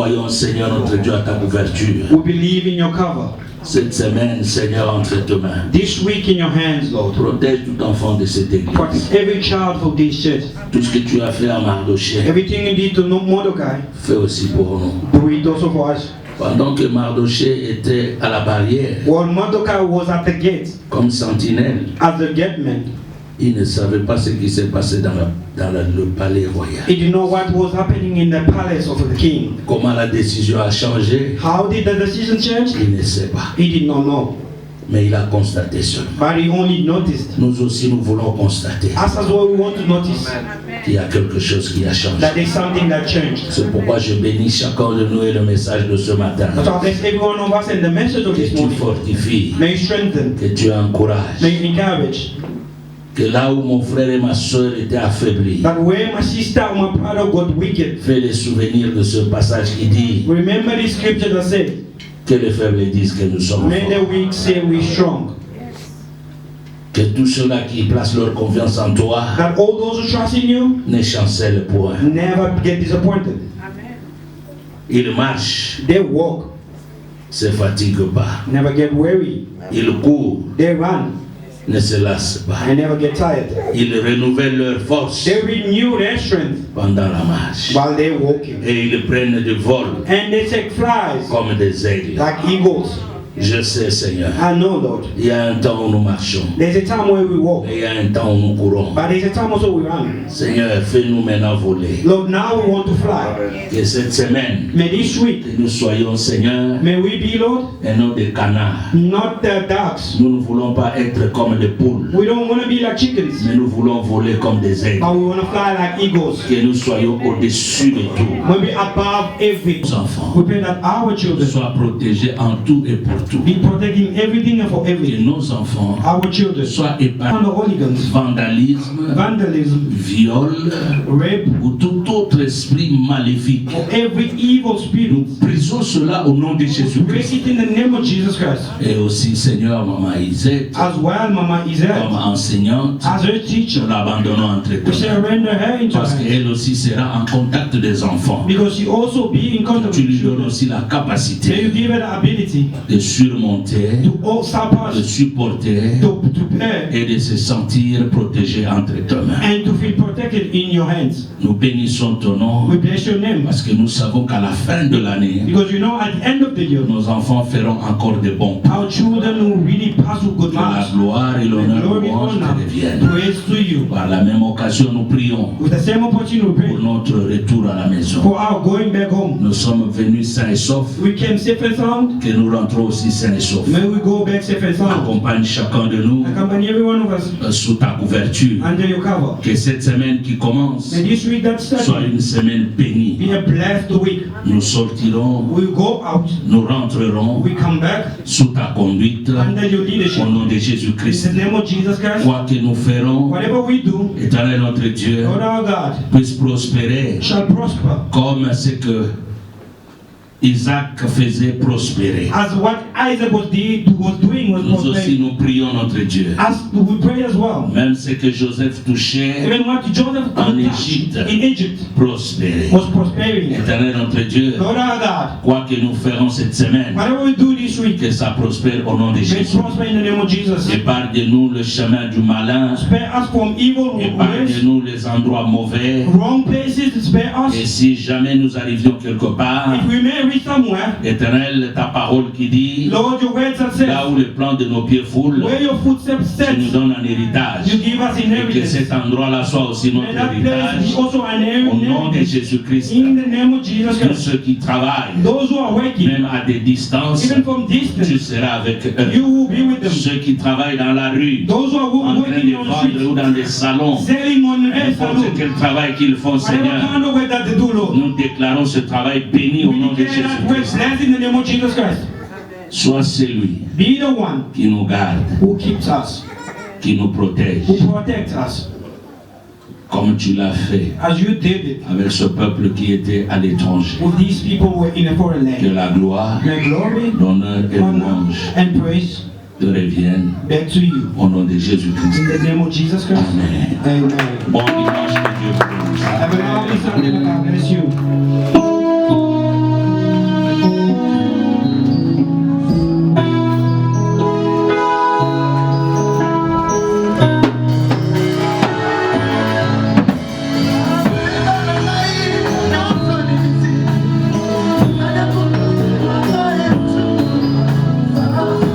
croyons, Seigneur notre Dieu, à ta couverture. We believe in your cover. Cette semaine, Seigneur, entre tes mains. This week in your hands, Lord. Protège tout enfant de cette église. Protect every child of this church. Tout ce que tu as fait à Mardochée, Everything you did to Mordecai, fais aussi pour nous. do it also for us. Pendant que Mardochée était à la barrière, While Mordecai was at the gate, comme sentinelle, as the gateman, il ne savait pas ce qui s'est passé dans le palais royal. he didn't know what was happening in the palace of the king. Comment la décision a changé, How did the decision change? il ne sait pas. He did not know. Mais il a constaté seulement. But he only noticed. Nous aussi, nous voulons constater Us as well, we want to notice qu'il y a quelque chose qui a changé. that there's something that changed. C'est pourquoi je bénis chacun de nous et le message de ce matin. So I bless every one of us and the message of Que this tu morning. fortifies, May you strengthen, que tu encourages. may you encourage. Que là où mon frère et ma soeur étaient affaiblis, That where my sister and my brother got wicked, fais les souvenirs de ce passage qui dit remember this scripture that said, que les faibles disent que nous sommes may the forts. weak say we're strong. Que tous ceux-là qui placent leur confiance en toi That all those who trust in you ne chancellent point. never get disappointed. Ils marchent, They walk, ne se fatiguent pas. never get weary. Ils courent, They run, ne se lassent pas. and never get tired. Ils renouvellent leur force They renew their strength pendant la marche. while they're walking. Et ils prennent du vol And they take flies comme des aigles. like eagles. Je sais, Seigneur, I know, Lord. il y a un temps où nous marchons. There's a time where we walk, Et il y a un temps où nous courons. but there's a time also we run. Seigneur, fais-nous maintenant voler. Lord, now we want to fly. Que cette semaine, May this week, que nous soyons, Seigneur, may we be, Lord, et non des canards. not the dogs. Nous ne voulons pas être comme des poules, We don't want to be like chickens, mais nous voulons voler comme des aigles. but we want to fly like eagles. Que nous soyons au-dessus de tout. We'll be above every. Nos enfants We pray that our children soient protégés en tout et pour tout. be protecting everything and for Que everything. nos enfants Our children soient from épargnés the hooligans, vandalisme, vandalism, viol rape, ou tout autre esprit maléfique. or every evil Nous spirit. brisons cela au nom de Break Jésus-Christ. it in the name of Jesus Christ. Et aussi, Seigneur, Maman Isette, As well, Mama comme Isaac, enseignante, as her teacher, nous l'abandonnons entre we tes mains. surrender her into Parce her hands. qu'elle aussi sera en contact des enfants. Because she also be in contact Tu with lui donnes children. aussi la May you capacité give her the ability de surmonter, to all surpass, de supporter to bear, et de se sentir protégé entre tes mains. and to feel protected in your hands. Nous bénissons ton nom We bless your name. parce que nous savons qu'à la fin de l'année, Because you know, at the end of the year, nos enfants feront encore de bons pas. our children will really pass with good Que la marks. gloire et l'honneur Glory, louange honor, te reviennent. praise to you. Par la même occasion, nous prions With the same opportunity, we pour pray notre retour à la maison. for our going back home. Nous sommes venus sains et saufs, We came safe and sound. que nous rentrons aussi sains et saufs. May we go back safe and sound. Accompagne chacun de nous Accompany every one of us sous ta couverture. under your cover. Que cette semaine qui commence May this week that soit started une semaine bénie. be a blessed week. Nous sortirons, We go out, nous rentrerons we come back sous ta conduite under your leadership. au nom de In Jésus-Christ. the name of Jesus Christ, Quoi que nous ferons, whatever we do, Éternel notre Dieu, Lord our God puisse prospérer shall prosper. comme ce que Isaac faisait prospérer. As what Isaac was doing was Nous aussi prospering. nous prions notre Dieu. As we pray as well. Même ce que Joseph touchait Even what Joseph en touched Égypte in Egypt prospérait. was prospering. Éternel notre Dieu, Lord our God, quoi que nous ferons cette semaine, whatever we do this week, que ça prospère au nom de may it Jésus. prosper in the name of Jesus. Épargne-nous le chemin du malin, Spare us from evil ways, épargne-nous les endroits mauvais. wrong places, spare Et us. si jamais nous arrivions quelque part, If we may reach somewhere, Éternel, ta parole qui dit, Lord, your words that là says, où le plan de nos pieds foule, where your footsteps tu nous set, donnes un héritage. you give us Et que inheritance. cet endroit-là soit aussi May notre that place be héritage. also an Au nom de inheritance. Jésus-Christ, In the name of Jesus tous Christ. ceux qui travaillent, Those who are working, même à des distances, even from tu distance, seras avec you eux. will be with them. Ceux qui travaillent dans la rue, Those who are en train working de on the vendre ou streets, dans des salons, selling on air n'importe salon, quel travail qu'ils font, whatever Seigneur, kind of work that they do, Lord, nous déclarons ce travail béni au we nom de declare that we're Jésus-Christ. blessed in the name of Jesus Christ. Sois celui Be the one qui nous garde, who keeps us, qui nous protège, who protects us, comme tu l'as fait as you did it avec ce peuple qui était à l'étranger. with these people who were in a foreign Que land. la gloire, May glory, l'honneur et honor, louange and praise te reviennent back to you. au nom de Jésus-Christ. In the name of Jesus Christ. Amen. Amen. Bon dimanche, que Dieu vous bénisse. Have a lovely Sunday. God bless you.